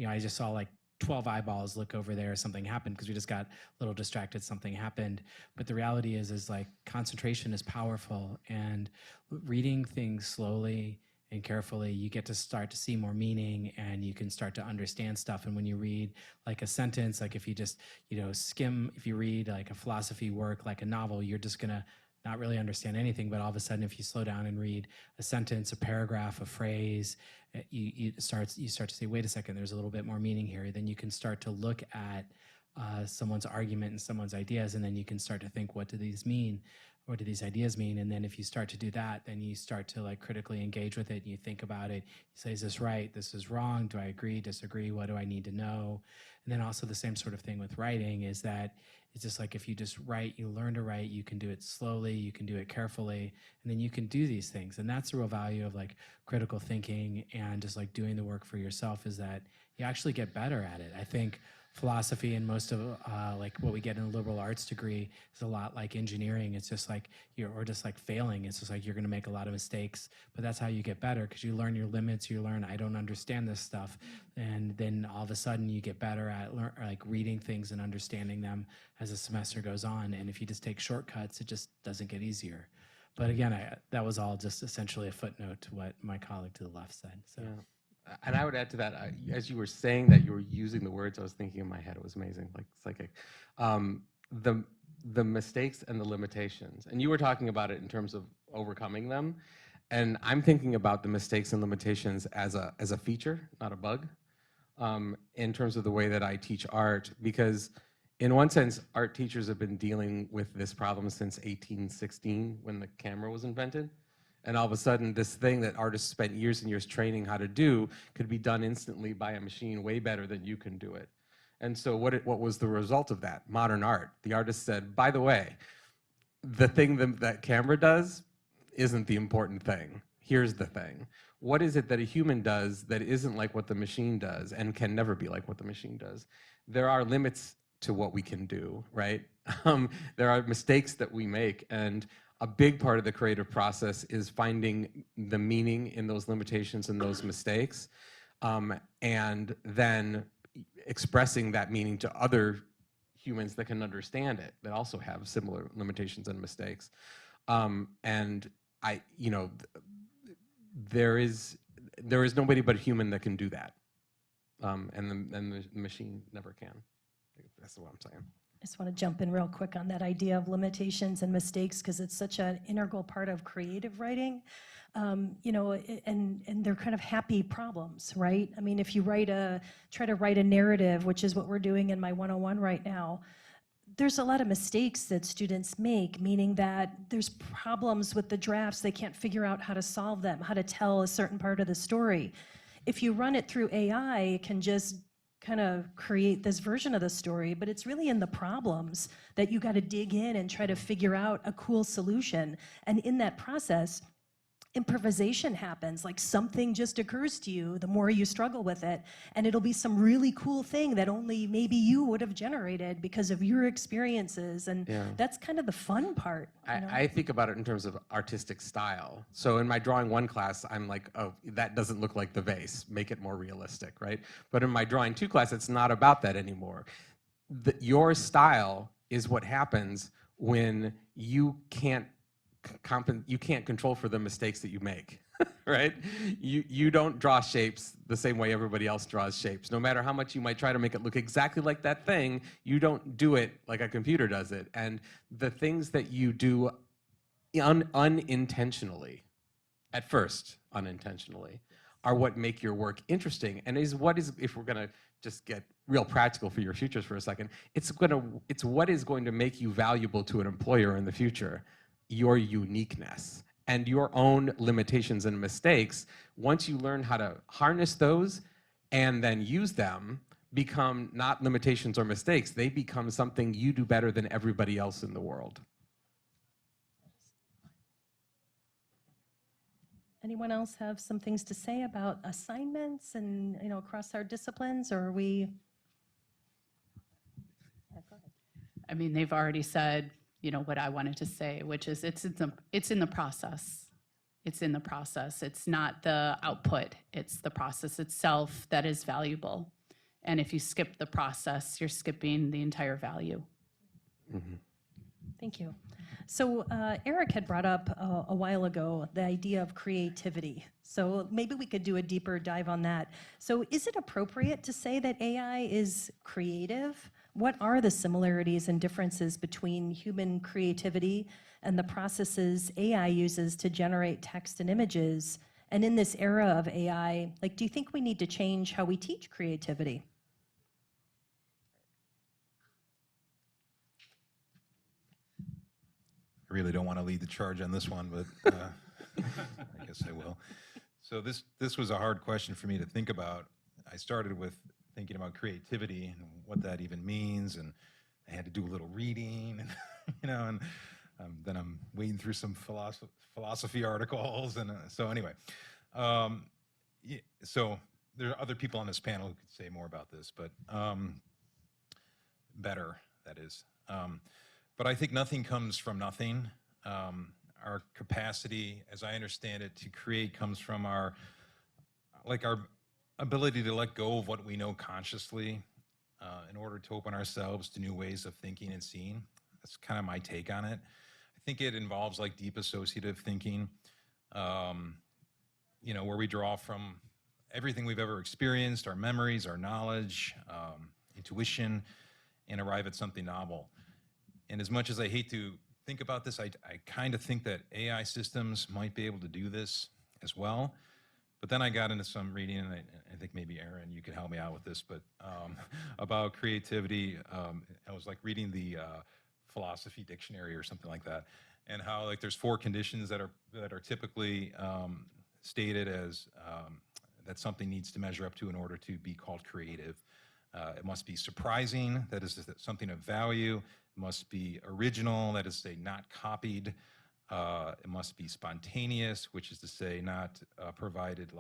I just saw like 12 eyeballs look over there, something happened because we just got a little distracted, something happened. But the reality is like concentration is powerful, and reading things slowly and carefully, you get to start to see more meaning, and you can start to understand stuff. And when you read like a sentence, like if you just, skim, if you read like a philosophy work, like a novel, you're just gonna not really understand anything. But all of a sudden, if you slow down and read a sentence, a paragraph, a phrase, you start to say, wait a second, there's a little bit more meaning here. Then you can start to look at someone's argument and someone's ideas, and then you can start to think, what do these mean? What do these ideas mean? And then if you start to do that, then you start to like critically engage with it, and you think about it. You say, is this right? This is wrong. Do I agree, disagree? What do I need to know? And then also the same sort of thing with writing is that it's just like if you just write, you learn to write, you can do it slowly, you can do it carefully, and then you can do these things. And that's the real value of like critical thinking and just like doing the work for yourself, is that you actually get better at it. I think philosophy and most of like what we get in a liberal arts degree is a lot like engineering. It's just like or just like failing. It's just like you're going to make a lot of mistakes, but that's how you get better, because you learn your limits. You learn, I don't understand this stuff, and then all of a sudden you get better at like reading things and understanding them as the semester goes on. And if you just take shortcuts, it just doesn't get easier. But again, that was all just essentially a footnote to what my colleague to the left said. So. Yeah. And I would add to that, as you were saying that, you were using the words, I was thinking in my head, it was amazing, like psychic. The mistakes and the limitations. And you were talking about it in terms of overcoming them. And I'm thinking about the mistakes and limitations as a feature, not a bug, in terms of the way that I teach art. Because in one sense, art teachers have been dealing with this problem since 1816, when the camera was invented. And all of a sudden, this thing that artists spent years and years training how to do could be done instantly by a machine way better than you can do it. And so what was the result of that? Modern art. The artist said, by the way, the thing that camera does isn't the important thing. Here's the thing. What is it that a human does that isn't like what the machine does and can never be like what the machine does? There are limits to what we can do, right? There are mistakes that we make, and a big part of the creative process is finding the meaning in those limitations and those mistakes, and then expressing that meaning to other humans that can understand it, that also have similar limitations and mistakes. And there is nobody but a human that can do that, and the machine never can. That's what I'm saying. I just want to jump in real quick on that idea of limitations and mistakes, because it's such an integral part of creative writing, and they're kind of happy problems, right? I mean, if you try to write a narrative, which is what we're doing in my 101 right now, there's a lot of mistakes that students make, meaning that there's problems with the drafts. They can't figure out how to solve them, how to tell a certain part of the story. If you run it through AI, it can just kind of create this version of the story, but it's really in the problems that you got to dig in and try to figure out a cool solution. And in that process, improvisation happens. Like something just occurs to you the more you struggle with it, and it'll be some really cool thing that only maybe you would have generated because of your experiences. And that's kind of the fun part. I think about it in terms of artistic style. So in my drawing one class, I'm like, oh, that doesn't look like the vase. Make it more realistic, right? But in my drawing two class, it's not about that anymore. Your style is what happens when you can't control for the mistakes that you make, right? You don't draw shapes the same way everybody else draws shapes. No matter how much you might try to make it look exactly like that thing, you don't do it like a computer does it. And the things that you do unintentionally, at first unintentionally, are what make your work interesting. And if we're gonna just get real practical for your futures for a second, it's what is going to make you valuable to an employer in the future. Your uniqueness and your own limitations and mistakes. Once you learn how to harness those and then use them, become not limitations or mistakes. They become something you do better than everybody else in the world. Anyone else have some things to say about assignments and, across our disciplines, or are we? Yeah, go ahead. I mean, they've already said, what I wanted to say, which is it's in the process. It's in the process. It's not the output. It's the process itself that is valuable. And if you skip the process, you're skipping the entire value. Mm-hmm. Thank you. So Eric had brought up a while ago the idea of creativity. So maybe we could do a deeper dive on that. So is it appropriate to say that AI is creative? What are the similarities and differences between human creativity and the processes AI uses to generate text and images? And in this era of AI, do you think we need to change how we teach creativity? I really don't want to lead the charge on this one, but I guess I will. So this was a hard question for me to think about. I started with thinking about creativity and what that even means, and I had to do a little reading, and then I'm wading through some philosophy articles, and so anyway. So there are other people on this panel who could say more about this, but better, that is. But I think nothing comes from nothing. Our capacity, as I understand it, to create comes from our ability to let go of what we know consciously in order to open ourselves to new ways of thinking and seeing. That's kind of my take on it. I think it involves deep associative thinking, where we draw from everything we've ever experienced, our memories, our knowledge, intuition, and arrive at something novel. And as much as I hate to think about this, I kind of think that AI systems might be able to do this as well. But then I got into some reading, and I think maybe Aaron, you could help me out with this, but about creativity. I was reading the philosophy dictionary or something like that, and how there's 4 conditions that are typically stated as that something needs to measure up to in order to be called creative. It must be surprising, that is something of value. It must be original, that is to say not copied. It must be spontaneous, which is to say not provided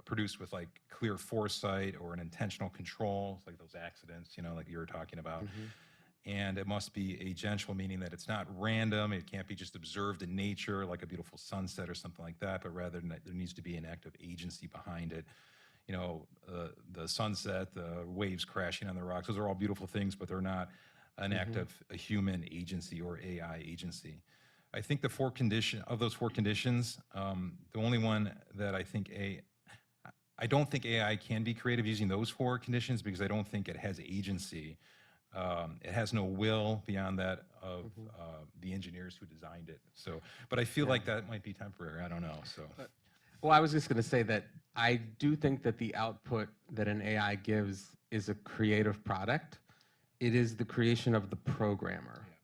produced with clear foresight or an intentional control, like those accidents, like you were talking about. Mm-hmm. And it must be agential, meaning that it's not random. It can't be just observed in nature, like a beautiful sunset or something like that, but rather there needs to be an act of agency behind it. The sunset, the waves crashing on the rocks, those are all beautiful things, but they're not an mm-hmm. act of a human agency or AI agency. I think those 4 conditions, the only one that I don't think AI can be creative using those 4 conditions, because I don't think it has agency. It has no will beyond that of mm-hmm. The engineers who designed it. So, but I feel like that might be temporary. I don't know. So. Well, I was just going to say that I do think that the output that an AI gives is a creative product. It is the creation of the programmer. Yeah.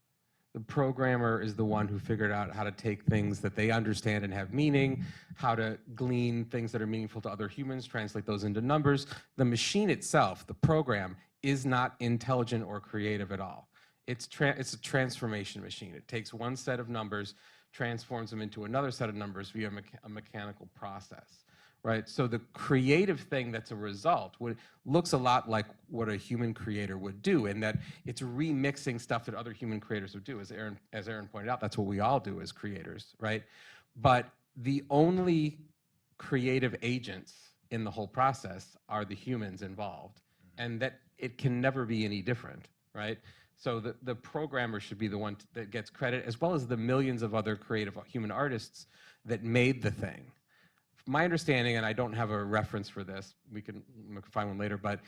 The programmer is the one who figured out how to take things that they understand and have meaning, how to glean things that are meaningful to other humans, translate those into numbers. The machine itself, the program, is not intelligent or creative at all. It's a transformation machine. It takes one set of numbers, transforms them into another set of numbers via a mechanical process, right? So the creative thing that's a result looks a lot like what a human creator would do, in that it's remixing stuff that other human creators would do. As Aaron pointed out, that's what we all do as creators, right? But the only creative agents in the whole process are the humans involved, and that it can never be any different, right? So the programmer should be the one that gets credit, as well as the millions of other creative human artists that made the thing. My understanding, and I don't have a reference for this, we can find one later, but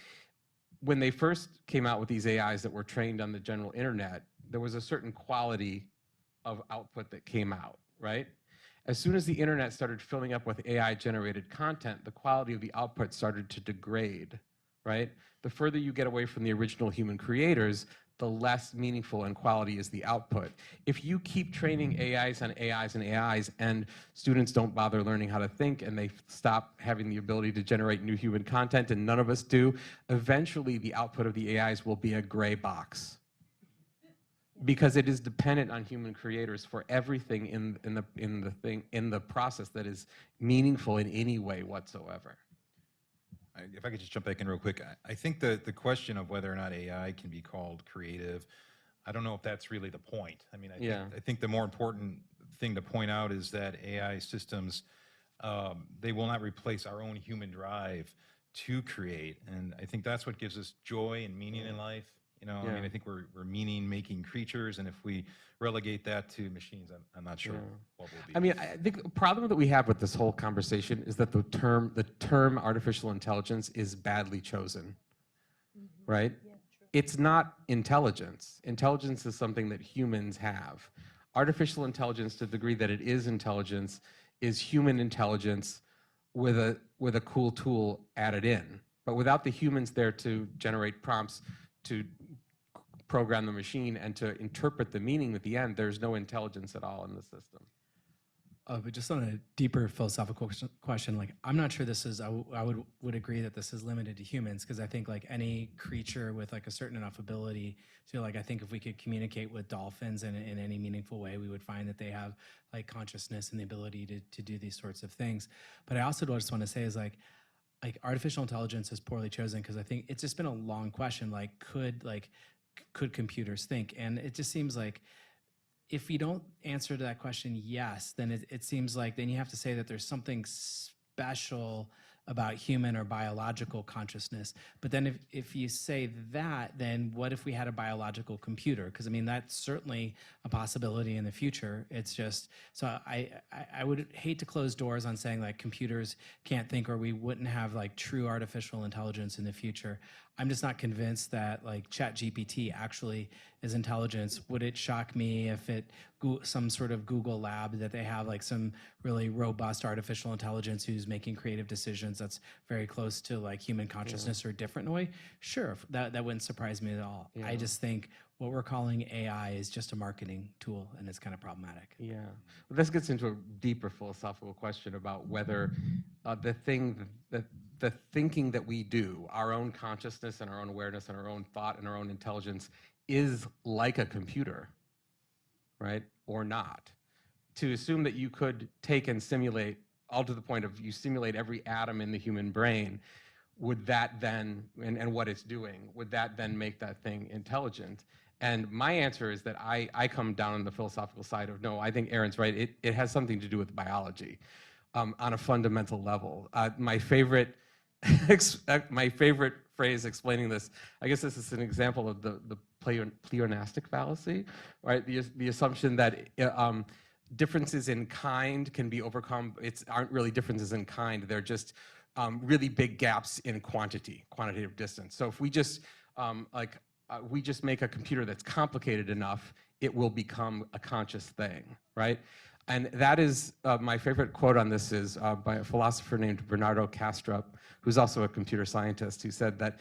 when they first came out with these AIs that were trained on the general internet, there was a certain quality of output that came out, right? As soon as the internet started filling up with AI-generated content, the quality of the output started to degrade, right? The further you get away from the original human creators, the less meaningful and quality is the output. If you keep training AIs and AIs and AIs, and students don't bother learning how to think, and they stop having the ability to generate new human content, and none of us do, eventually the output of the AIs will be a gray box. Because it is dependent on human creators for everything in the process that is meaningful in any way whatsoever. If I could just jump back in real quick, I think the question of whether or not AI can be called creative, I don't know if that's really the point. I mean, I think the more important thing to point out is that AI systems, they will not replace our own human drive to create. And I think that's what gives us joy and meaning in life. You know, I mean, I think we're meaning-making creatures, and if we relegate that to machines, I'm not sure what will be. I mean, I think the problem that we have with this whole conversation is that the term artificial intelligence is badly chosen, right? It's not intelligence. Intelligence is something that humans have. Artificial intelligence, to the degree that it is intelligence, is human intelligence with a cool tool added in. But without the humans there to generate prompts, to program the machine, and to interpret the meaning at the end, there's no intelligence at all in the system. But just on a deeper philosophical question, like, I'm not sure this is, I would agree that this is limited to humans, because I think like any creature with like a certain enough ability to, like, I think if we could communicate with dolphins in any meaningful way, we would find that they have like consciousness and the ability to do these sorts of things. But I also just want to say is like artificial intelligence is poorly chosen, because I think it's just been a long question, like could computers think? And it just seems like if you don't answer to that question yes, then it seems like then you have to say that there's something special about human or biological consciousness. But then if you say that, then what if we had a biological computer? Because I mean, that's certainly a possibility in the future. It's just, so I would hate to close doors on saying like computers can't think, or we wouldn't have like true artificial intelligence in the future. I'm just not convinced that like ChatGPT actually is intelligence. Would it shock me if some sort of Google lab that they have like some really robust artificial intelligence who's making creative decisions that's very close to like human consciousness or a different way? Sure, that wouldn't surprise me at all. Yeah. I just think what we're calling AI is just a marketing tool, and it's kind of problematic. Yeah. Well, this gets into a deeper philosophical question about whether the thinking that we do, our own consciousness and our own awareness and our own thought and our own intelligence, is like a computer, right? Or not. To assume that you could take and simulate, all to the point of you simulate every atom in the human brain, would that then, and what it's doing, would that then make that thing intelligent? And my answer is that I come down on the philosophical side of, no, I think Aaron's right. It has something to do with biology on a fundamental level. My favorite phrase explaining this, I guess this is an example of the pleonastic fallacy, right? The assumption that differences in kind can be overcome. Aren't really differences in kind. They're just really big gaps in quantitative distance. So if we just we just make a computer that's complicated enough, it will become a conscious thing, right? And that is, my favorite quote on this is by a philosopher named Bernardo Kastrup, who's also a computer scientist, who said that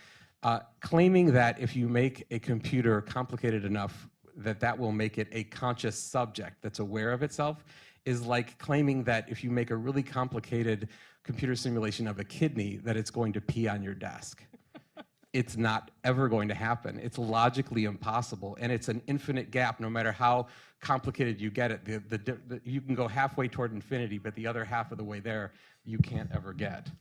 claiming that if you make a computer complicated enough, that will make it a conscious subject that's aware of itself, is like claiming that if you make a really complicated computer simulation of a kidney, that it's going to pee on your desk. It's not ever going to happen. It's logically impossible, and it's an infinite gap. No matter how complicated you get it, you can go halfway toward infinity, but the other half of the way there, you can't ever get.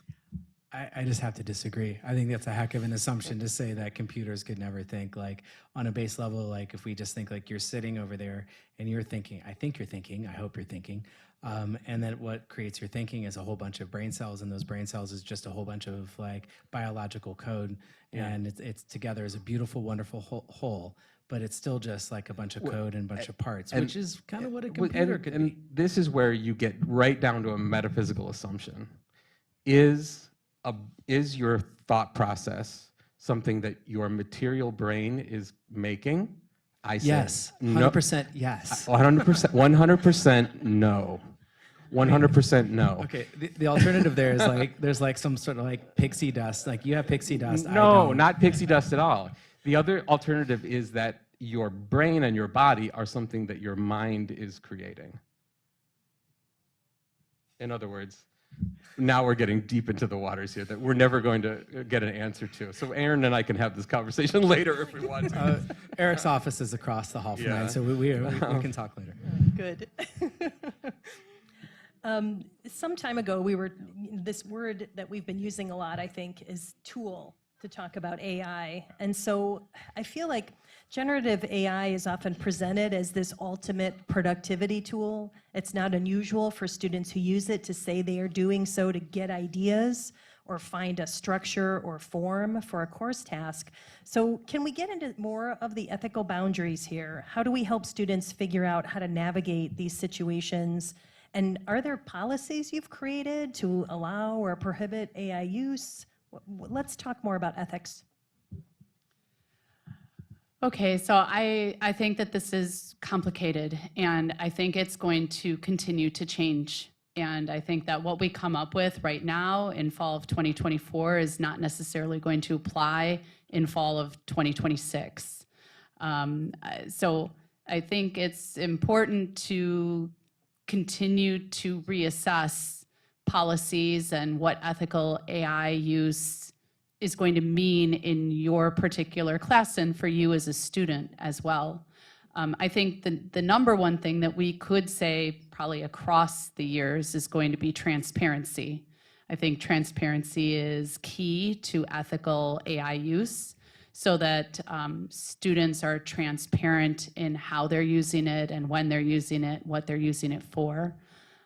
I just have to disagree. I think that's a heck of an assumption to say that computers could never think. Like on a base level, like if we just think like you're sitting over there and you're thinking, I think you're thinking, I hope you're thinking, and then what creates your thinking is a whole bunch of brain cells, and those brain cells is just a whole bunch of like biological code, and it's together as a beautiful, wonderful whole. But it's still just like a bunch of code and a bunch of parts, which is kind of what a computer could be. This is where you get right down to a metaphysical assumption. Is your thought process something that your material brain is making? I say yes, 100% yes. 100%, 100% no. 100% no. Okay, the alternative there is like, there's like some sort of like pixie dust. Like you have pixie dust. I No, don't. not pixie dust at all. The other alternative is that your brain and your body are something that your mind is creating. In other words, now we're getting deep into the waters here that we're never going to get an answer to. So Aaron and I can have this conversation later if we want to. Eric's office is across the hall from Yeah. mine, so we can talk later. Good. Some time ago, this word that we've been using a lot, I think, is tool to talk about AI. And so I feel like generative AI is often presented as this ultimate productivity tool. It's not unusual for students who use it to say they are doing so to get ideas or find a structure or form for a course task. So can we get into more of the ethical boundaries here? How do we help students figure out how to navigate these situations? And are there policies you've created to allow or prohibit AI use? Let's talk more about ethics. Okay, so I think that this is complicated, and I think it's going to continue to change. And I think that what we come up with right now in fall of 2024 is not necessarily going to apply in fall of 2026. So I think it's important to continue to reassess policies and what ethical AI use is going to mean in your particular class and for you as a student as well. I think the number one thing that we could say probably across the years is going to be transparency. I think transparency is key to ethical AI use so that students are transparent in how they're using it and when they're using it, what they're using it for.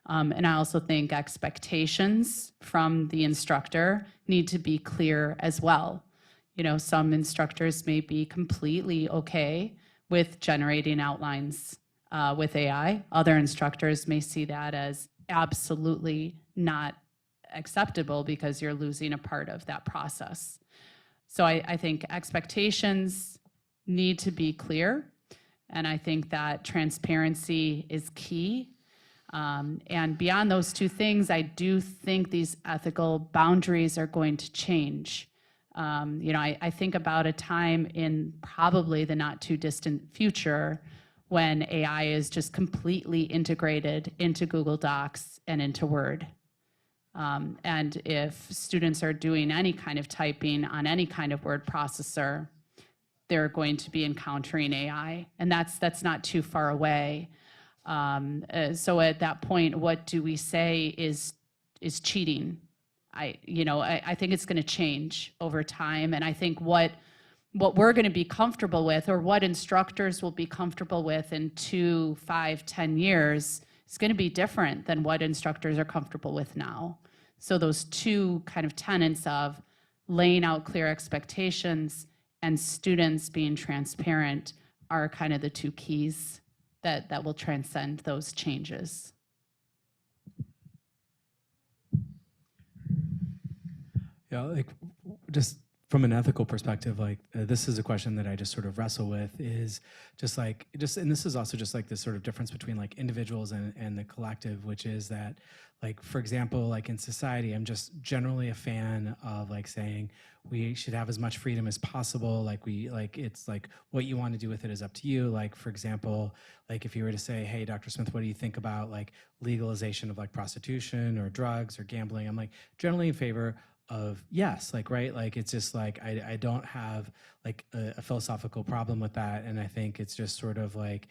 And I also think expectations from the instructor need to be clear as well. You know, some instructors may be completely okay with generating outlines with AI. Other instructors may see that as absolutely not acceptable because you're losing a part of that process. So I think expectations need to be clear, and I think that transparency is key. And beyond those two things, I do think these ethical boundaries are going to change. You know, I think about a time in probably the not too distant future when AI is just completely integrated into Google Docs and into Word. And if students are doing any kind of typing on any kind of word processor, they're going to be encountering AI, and that's not too far away. So at that point, what do we say is cheating? I think it's going to change over time, and I think what we're going to be comfortable with, or what instructors will be comfortable with in 2, 5, 10 years, is going to be different than what instructors are comfortable with now. So those two kind of tenets of laying out clear expectations and students being transparent are kind of the two keys that will transcend those changes. Yeah, like just from an ethical perspective, like this is a question that I just sort of wrestle with is and this is also just like this sort of difference between like individuals and the collective, which is that like, for example, like in society, I'm just generally a fan of like saying we should have as much freedom as possible. It's like what you want to do with it is up to you. Like, for example, like if you were to say, hey, Dr. Smith, what do you think about like legalization of like prostitution or drugs or gambling? I'm like generally in favor of yes, like, right? Like, it's just like, I don't have like a philosophical problem with that. And I think it's just sort of like,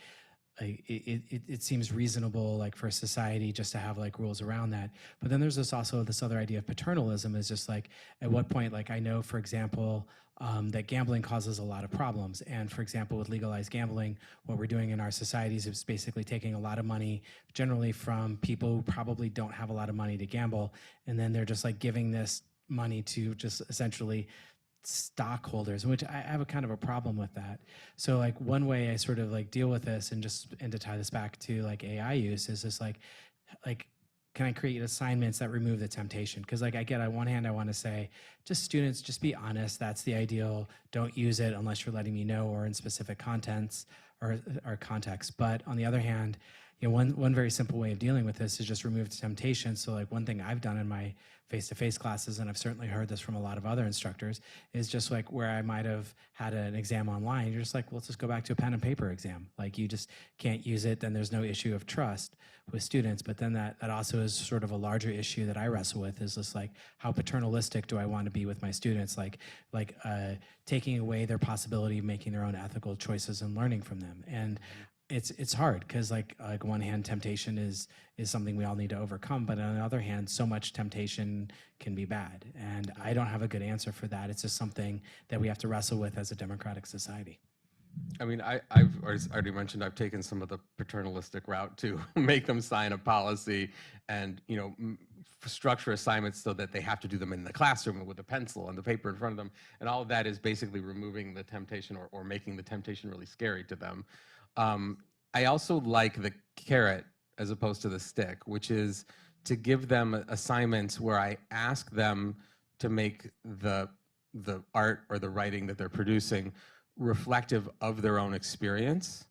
it seems reasonable like for society just to have like rules around that. But then there's also this other idea of paternalism is just like, at what point, like I know, for example, that gambling causes a lot of problems. And for example, with legalized gambling, what we're doing in our societies is basically taking a lot of money, generally from people who probably don't have a lot of money to gamble. And then they're just like giving this money to just essentially stockholders, which I have a kind of a problem with that. So like one way I sort of like deal with this and to tie this back to like AI use is just like can I create assignments that remove the temptation? Because like on one hand, I want to say, just students, just be honest. That's the ideal. Don't use it unless you're letting me know or in specific contents or context. But on the other hand, you know, one very simple way of dealing with this is just remove the temptation. So like one thing I've done in my face-to-face classes, and I've certainly heard this from a lot of other instructors, is just like where I might have had an exam online, you're just like, well, let's just go back to a pen and paper exam. Like you just can't use it, then there's no issue of trust with students. But then that also is sort of a larger issue that I wrestle with, is just like, how paternalistic do I want to be with my students? Like taking away their possibility of making their own ethical choices and learning from them. And it's hard because like one hand, temptation is something we all need to overcome, but on the other hand, so much temptation can be bad, and I don't have a good answer for that. It's just something that we have to wrestle with as a democratic society. I mean, I've already mentioned I've taken some of the paternalistic route to make them sign a policy and, you know, structure assignments so that they have to do them in the classroom with a pencil and the paper in front of them. And all of that is basically removing the temptation or making the temptation really scary to them. I also like the carrot as opposed to the stick, which is to give them assignments where I ask them to make the art or the writing that they're producing reflective of their own experience.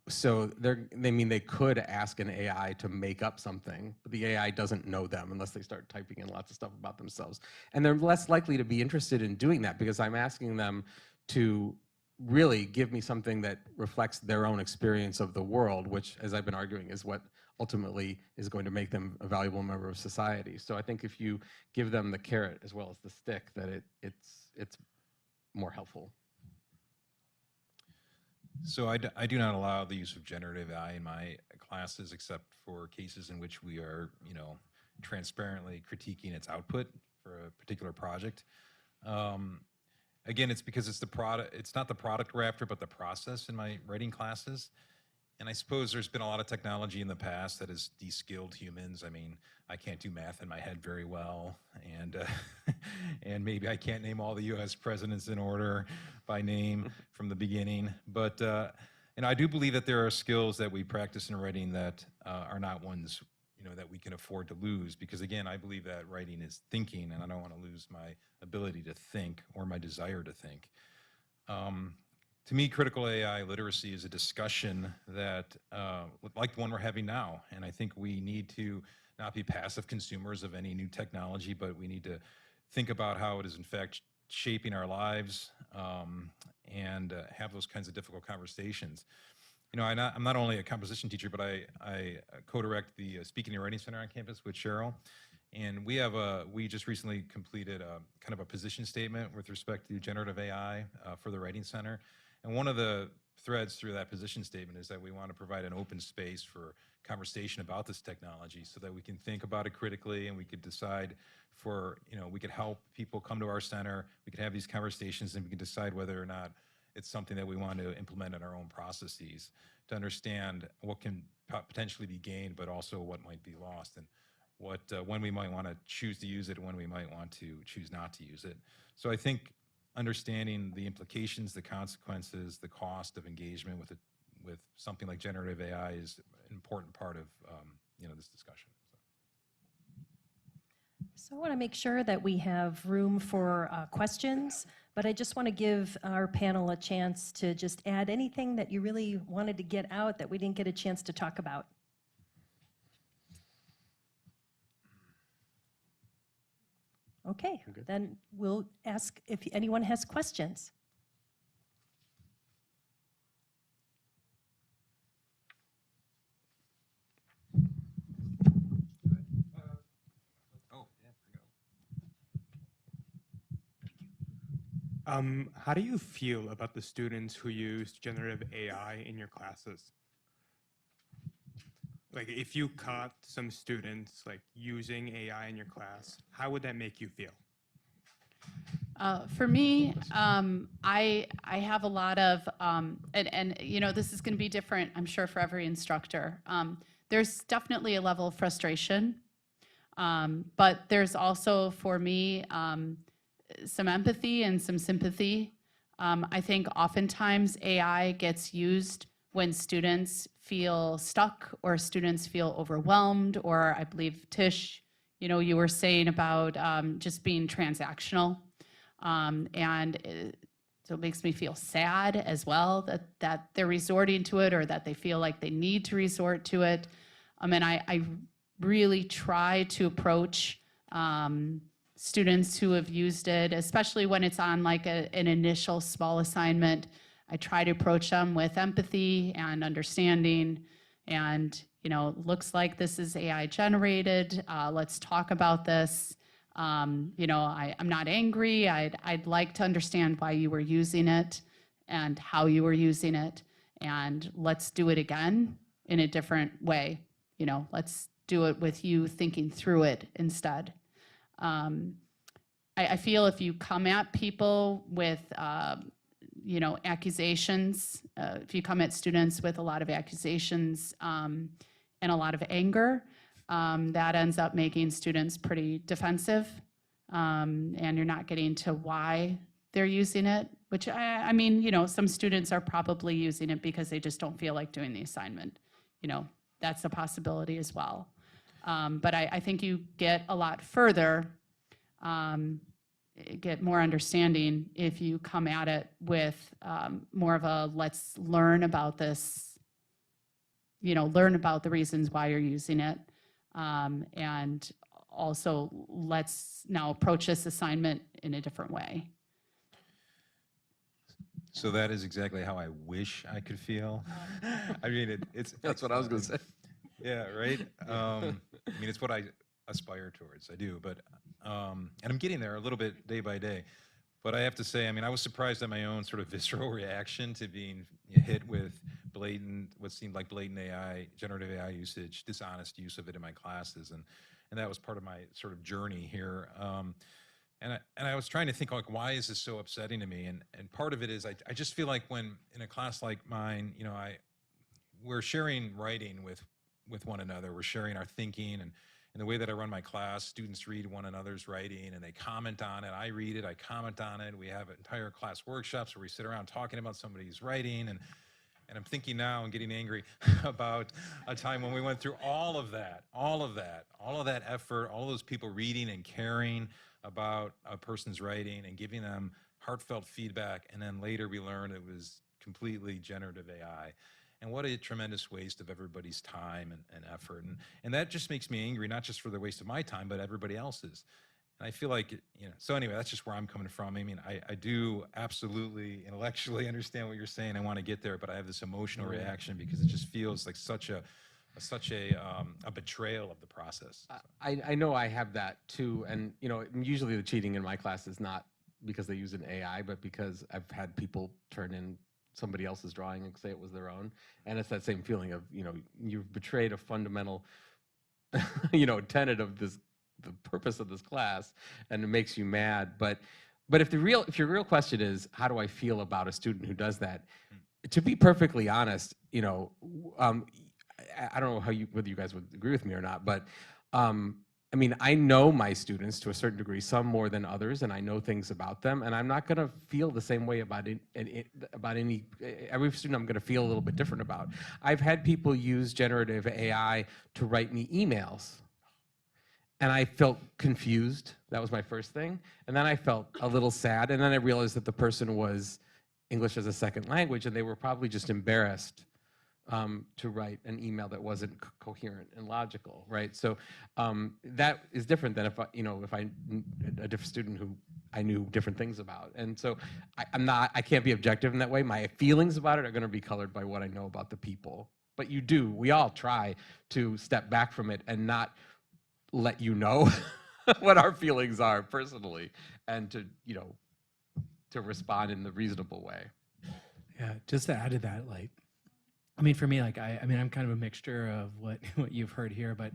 So they could ask an AI to make up something, but the AI doesn't know them unless they start typing in lots of stuff about themselves. And they're less likely to be interested in doing that because I'm asking them to really give me something that reflects their own experience of the world, which, as I've been arguing, is what ultimately is going to make them a valuable member of society. So I think if you give them the carrot as well as the stick, that it's more helpful. So I do not allow the use of generative AI in my classes except for cases in which we are, you know, transparently critiquing its output for a particular project. Again, it's because it's the product. It's not the product we're after, but the process in my writing classes. And I suppose there's been a lot of technology in the past that has de-skilled humans. I mean, I can't do math in my head very well, and and maybe I can't name all the U.S. presidents in order by name from the beginning. But and I do believe that there are skills that we practice in writing that are not ones, you know, that we can afford to lose. Because again, I believe that writing is thinking, and I don't want to lose my ability to think or my desire to think. To me, critical AI literacy is a discussion that, like the one we're having now, and I think we need to not be passive consumers of any new technology, but we need to think about how it is in fact shaping our lives and have those kinds of difficult conversations. You know, I'm not only a composition teacher, but I co-direct the Speaking and Writing Center on campus with Cheryl. And we just recently completed a kind of a position statement with respect to generative AI for the Writing Center. And one of the threads through that position statement is that we want to provide an open space for conversation about this technology so that we can think about it critically and we could decide we could help people come to our center, we could have these conversations, and we can decide whether or not it's something that we want to implement in our own processes to understand what can potentially be gained, but also what might be lost, and when we might want to choose to use it and when we might want to choose not to use it. So I think understanding the implications, the consequences, the cost of engagement with something like generative AI is an important part of this discussion. So I want to make sure that we have room for questions, but I just want to give our panel a chance to just add anything that you really wanted to get out that we didn't get a chance to talk about. Okay, then we'll ask if anyone has questions. How do you feel about the students who use generative AI in your classes? Like, if you caught some students like using AI in your class, how would that make you feel? For me, I have a lot of, and you know, this is going to be different, I'm sure, for every instructor. There's definitely a level of frustration, but there's also, for me, some empathy and some sympathy. I think oftentimes AI gets used when students feel stuck or students feel overwhelmed, or I believe, Tish, you know, you were saying about just being transactional. And So it makes me feel sad as well that they're resorting to it or that they feel like they need to resort to it. And I really try to approach students who have used it, especially when it's on like an initial small assignment. I try to approach them with empathy and understanding and, looks like this is AI generated. Let's talk about this. I'm not angry. I'd like to understand why you were using it and how you were using it. And let's do it again in a different way. Let's do it with you thinking through it instead. I feel if you come at people with, accusations, if you come at students with a lot of accusations and a lot of anger, that ends up making students pretty defensive, and you're not getting to why they're using it, which I mean, some students are probably using it because they just don't feel like doing the assignment. That's a possibility as well. But I think you get a lot further, get more understanding if you come at it with more of a let's learn about this, learn about the reasons why you're using it. And also, let's now approach this assignment in a different way. So that is exactly how I wish I could feel. I mean, it's That's what I was going to say. Yeah, right. I mean, it's what I aspire towards. I do, but and I'm getting there a little bit day by day. But I have to say, I mean, I was surprised at my own sort of visceral reaction to being hit with what seemed like blatant AI, generative AI usage, dishonest use of it in my classes, and that was part of my sort of journey here. And I was trying to think, like, why is this so upsetting to me? And part of it is I just feel like when in a class like mine, we're sharing writing with one another, we're sharing our thinking, and the way that I run my class, students read one another's writing and they comment on it. I read it, I comment on it. We have entire class workshops where we sit around talking about somebody's writing, and I'm thinking now and getting angry about a time when we went through all of that effort, all those people reading and caring about a person's writing and giving them heartfelt feedback, and then later we learned it was completely generative AI. And what a tremendous waste of everybody's time and effort. And that just makes me angry, not just for the waste of my time, but everybody else's. And I feel like, so anyway, that's just where I'm coming from. I mean, I do absolutely intellectually understand what you're saying. I want to get there, but I have this emotional reaction because it just feels like such a betrayal of the process. I know I have that too. And, usually the cheating in my class is not because they use an AI, but because I've had people turn in somebody else's drawing and say it was their own. And it's that same feeling of, you've betrayed a fundamental, tenet of the purpose of this class, and it makes you mad. But if your real question is, how do I feel about a student who does that? To be perfectly honest, I don't know whether you guys would agree with me or not, but I mean, I know my students to a certain degree, some more than others, and I know things about them, and I'm not going to feel the same way about every student. I'm going to feel a little bit different about. I've had people use generative AI to write me emails, and I felt confused. That was my first thing, and then I felt a little sad, and then I realized that the person was English as a second language, and they were probably just embarrassed to write an email that wasn't coherent and logical, right? So that is different than if a different student who I knew different things about. And so I can't be objective in that way. My feelings about it are going to be colored by what I know about the people. But we all try to step back from it and not let you know what our feelings are personally, and to respond in the reasonable way. Yeah, just to add to that, I mean, for me, I'm kind of a mixture of what you've heard here, but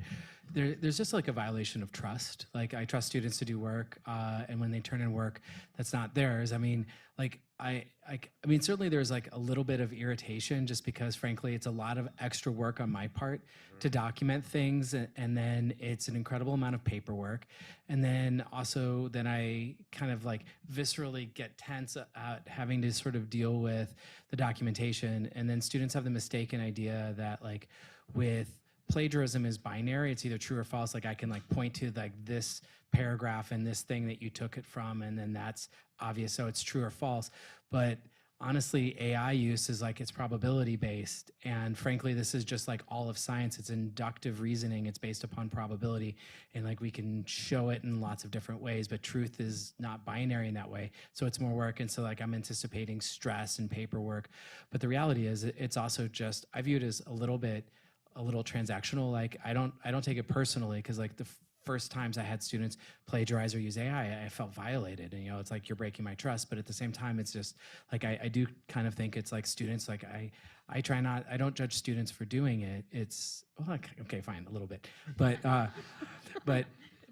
there's just like a violation of trust. Like, I trust students to do work, and when they turn in work that's not theirs, I mean, certainly there's like a little bit of irritation just because, frankly, it's a lot of extra work on my part to document things, and then it's an incredible amount of paperwork, and then I kind of like viscerally get tense at having to sort of deal with the documentation, and then students have the mistaken idea that like with plagiarism is binary. It's either true or false. Like I can like point to like this paragraph and this thing that you took it from, and then that's obvious. So it's true or false. But honestly, AI use is like it's probability based. And frankly, this is just like all of science. It's inductive reasoning. It's based upon probability. And like we can show it in lots of different ways, but truth is not binary in that way. So it's more work. And so like I'm anticipating stress and paperwork. But the reality is it's also just, I view it as a little transactional. Like I don't take it personally, because like the first times I had students plagiarize or use AI, I felt violated. And, it's like you're breaking my trust. But at the same time, it's just like I do kind of think it's like students, like I don't judge students for doing it. It's okay, fine, a little bit. But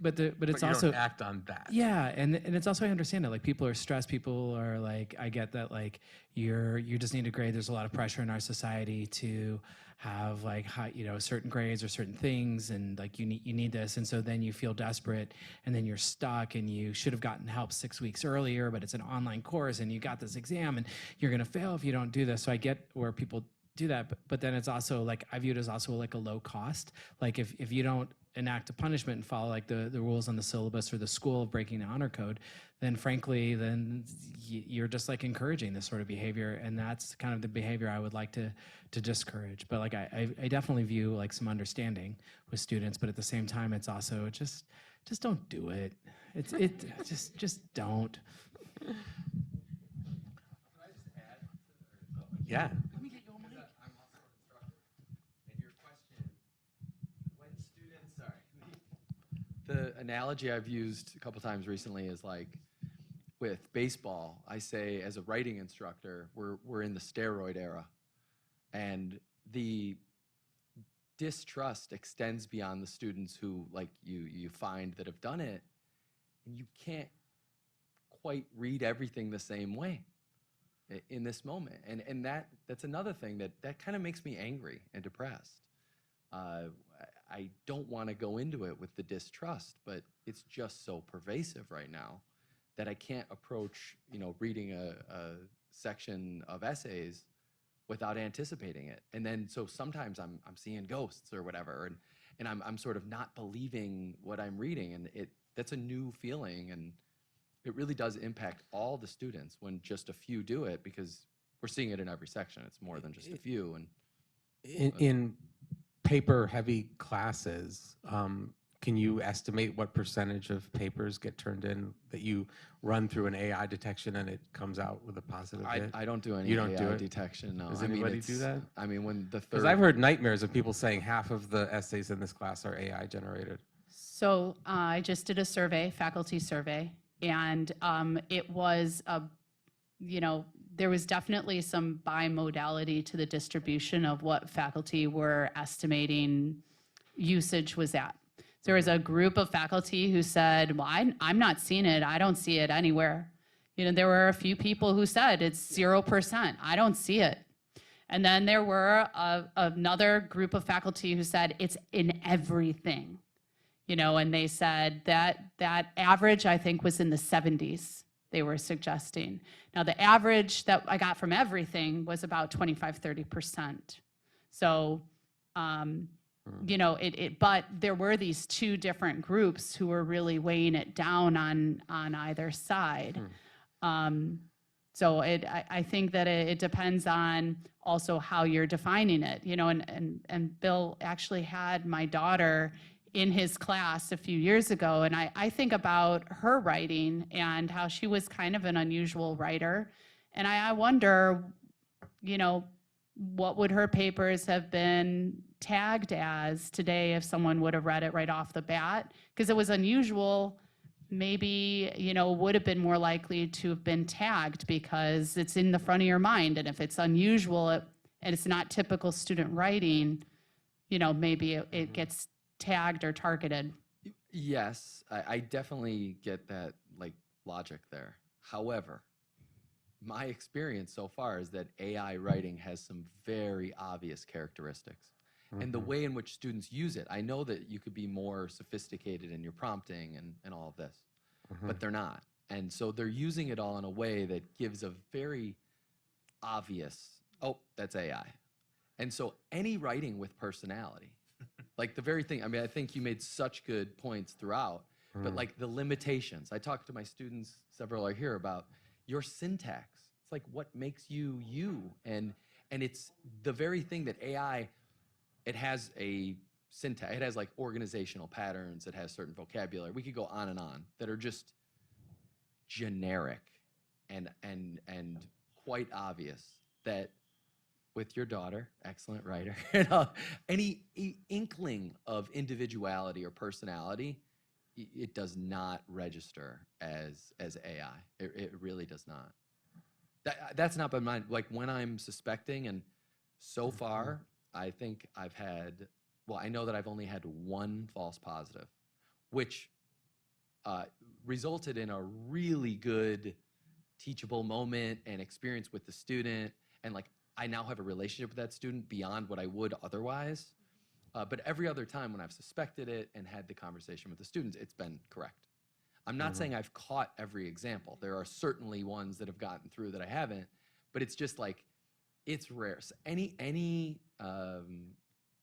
it's you also don't act on that. Yeah, and it's also, I understand it. Like people are stressed. People are like, I get that. Like you just need a grade. There's a lot of pressure in our society to have like high, certain grades or certain things, and like you need this, and so then you feel desperate, and then you're stuck, and you should have gotten help 6 weeks earlier, but it's an online course, and you got this exam, and you're gonna fail if you don't do this. So I get where people do that, but then it's also like I view it as also like a low cost. Like if you don't enact a punishment and follow like the rules on the syllabus or the school of breaking the honor code, then frankly, then you're just like encouraging this sort of behavior, and that's kind of the behavior I would like to discourage. But like I definitely view like some understanding with students, but at the same time, it's also just don't do it. Just don't. Yeah. The analogy I've used a couple times recently is like with baseball. I say as a writing instructor, we're in the steroid era, and the distrust extends beyond the students who like you find that have done it, and you can't quite read everything the same way in this moment, and that's another thing that kind of makes me angry and depressed. I don't want to go into it with the distrust, but it's just so pervasive right now that I can't approach, reading a section of essays without anticipating it. And then so sometimes I'm seeing ghosts or whatever, and I'm sort of not believing what I'm reading, and that's a new feeling, and it really does impact all the students when just a few do it, because we're seeing it in every section. It's more than just a few. And In paper-heavy classes, can you estimate what percentage of papers get turned in that you run through an AI detection and it comes out with a positive hit? I don't do any You don't AI do it? detection, no. Does I mean, anybody do that? I mean, when the Because third... I've heard nightmares of people saying half of the essays in this class are AI generated. So I just did a survey, faculty survey, and it was there was definitely some bimodality to the distribution of what faculty were estimating usage was at. So there was a group of faculty who said, well, I'm not seeing it. I don't see it anywhere. There were a few people who said it's 0%. I don't see it. And then there were another group of faculty who said it's in everything. And they said that average, I think, was in the 70s. They were suggesting. Now, the average that I got from everything was about 25-30%. So, but there were these two different groups who were really weighing it down on either side. So I think that it depends on also how you're defining it, and Bill actually had my daughter in his class a few years ago, and I think about her writing and how she was kind of an unusual writer, and I wonder, what would her papers have been tagged as today if someone would have read it right off the bat? Because it was unusual, maybe, would have been more likely to have been tagged because it's in the front of your mind, and if it's unusual and it's not typical student writing, maybe it gets tagged or targeted. Yes, I definitely get that logic there. However, my experience so far is that AI writing has some very obvious characteristics. And the way in which students use it, I know that you could be more sophisticated in your prompting and all of this, but they're not. And so they're using it all in a way that gives a very obvious, oh, that's AI. And so any writing with personality Like the very thing, I mean, I think you made such good points throughout, but like the limitations. I talk to my students, several are here, about your syntax. It's like what makes you you. And it's the very thing that AI, it has a syntax, it has like organizational patterns, it has certain vocabulary. We could go on and on that are just generic and quite obvious that with your daughter, excellent writer, any inkling of individuality or personality, it does not register as AI. It really does not. That's not been mine. Like when I'm suspecting, and so far, I think I've had, well, I know that I've only had one false positive, which resulted in a really good teachable moment and experience with the student. And like, I now have a relationship with that student beyond what I would otherwise. But every other time when I've suspected it and had the conversation with the students, it's been correct. I'm not saying I've caught every example. There are certainly ones that have gotten through that I haven't, but it's just like, it's rare. So any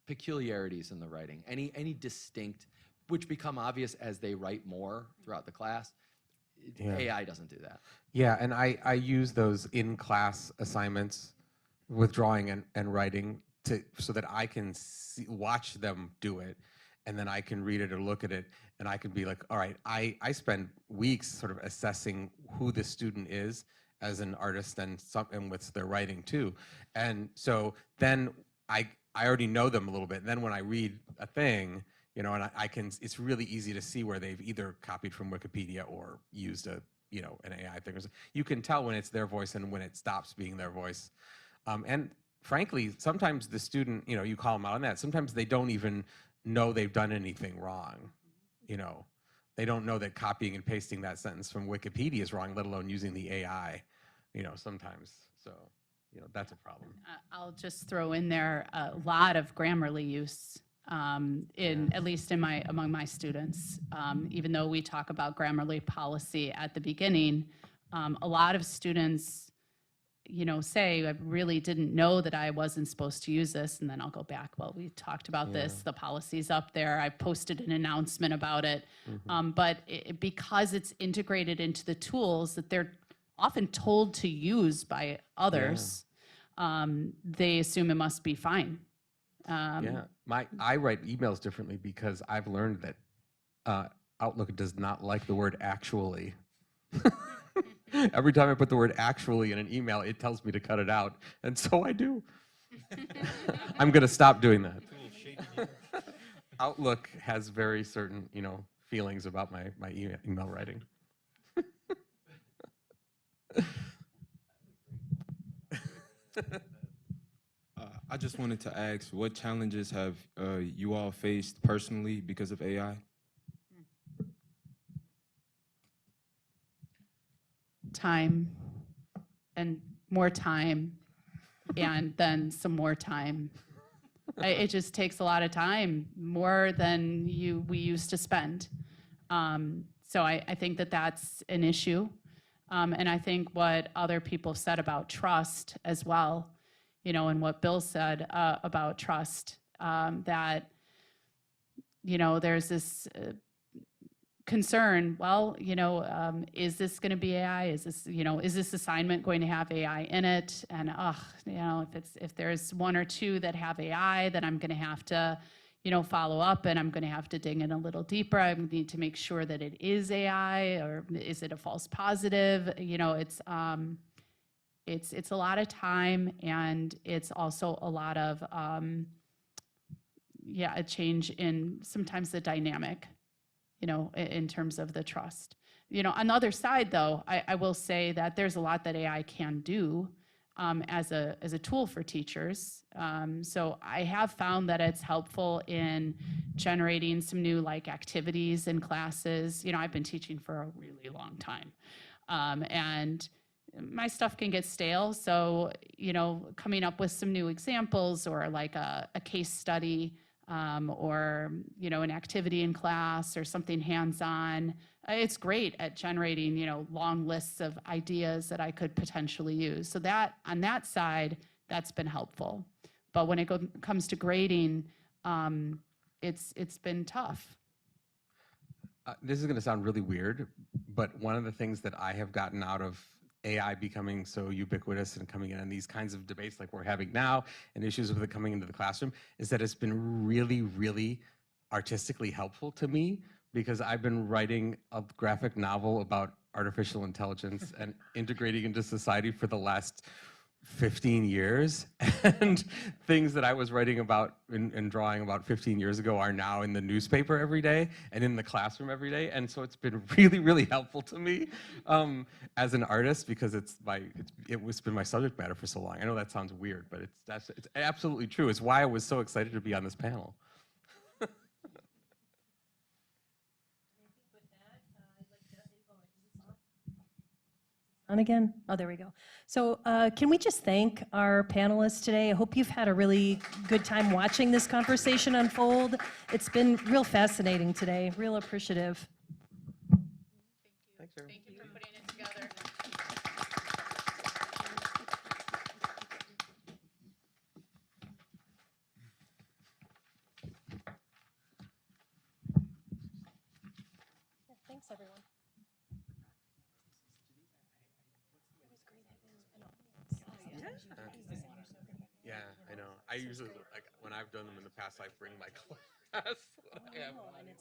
peculiarities in the writing, any distinct, which become obvious as they write more throughout the class, AI doesn't do that. Yeah, and I use those in-class assignments with drawing and writing so that I can watch them do it, and then I can read it or look at it, and I can be like, all right, I spend weeks sort of assessing who the student is as an artist and with their writing too. And so then I already know them a little bit. And then when I read a thing, you know, and I can, it's really easy to see where they've either copied from Wikipedia or used an AI thing. You can tell when it's their voice and when it stops being their voice. And frankly, sometimes the student, you call them out on that. Sometimes they don't even know they've done anything wrong. They don't know that copying and pasting that sentence from Wikipedia is wrong, let alone using the AI, sometimes. So, that's a problem. I'll just throw in there a lot of Grammarly use at least among my students. Even though we talk about Grammarly policy at the beginning, a lot of students, say, I really didn't know that I wasn't supposed to use this, and then I'll go back, well, we talked about this, the policy's up there, I posted an announcement about it. But because it's integrated into the tools that they're often told to use by others, they assume it must be fine. I write emails differently because I've learned that Outlook does not like the word actually. Every time I put the word actually in an email, it tells me to cut it out, and so I do. I'm going to stop doing that. Outlook has very certain, feelings about my email writing. I just wanted to ask, what challenges have you all faced personally because of AI? Time and more time and then some more time. It just takes a lot of time, more than we used to spend. So I think that that's an issue. And I think what other people said about trust as well, and what Bill said about trust, that, there's this concern, well, is this going to be AI? Is this assignment going to have AI in it? And, if there's one or two that have AI, then I'm going to have to, follow up, and I'm going to have to dig in a little deeper. I need to make sure that it is AI, or is it a false positive? It's a lot of time, and it's also a lot of, a change in sometimes the dynamic, in terms of the trust. On the other side, though, I will say that there's a lot that AI can do as a tool for teachers. So I have found that it's helpful in generating some new activities in classes. I've been teaching for a really long time, and my stuff can get stale. So coming up with some new examples, or a case study, or an activity in class, or something hands-on. It's great at generating long lists of ideas that I could potentially use. So that on that side, that's been helpful. But when it comes to grading, it's been tough. This is going to sound really weird, but one of the things that I have gotten out of AI becoming so ubiquitous and coming in on these kinds of debates like we're having now and issues with it coming into the classroom is that it's been really, really artistically helpful to me because I've been writing a graphic novel about artificial intelligence and integrating into society for the last 15 years, and things that I was writing about and drawing about 15 years ago are now in the newspaper every day and in the classroom every day. And so it's been really, really helpful to me as an artist because it's been my subject matter for so long. I know that sounds weird, but it's absolutely true. It's why I was so excited to be on this panel. On again? Oh, there we go. So can we just thank our panelists today? I hope you've had a really good time watching this conversation unfold. It's been real fascinating today, real appreciative. Thanks, everyone. Thank you for putting it together. Thanks, everyone. Yeah, I know. I usually, like, when I've done them in the past, I bring my class. Yeah. Oh, and it's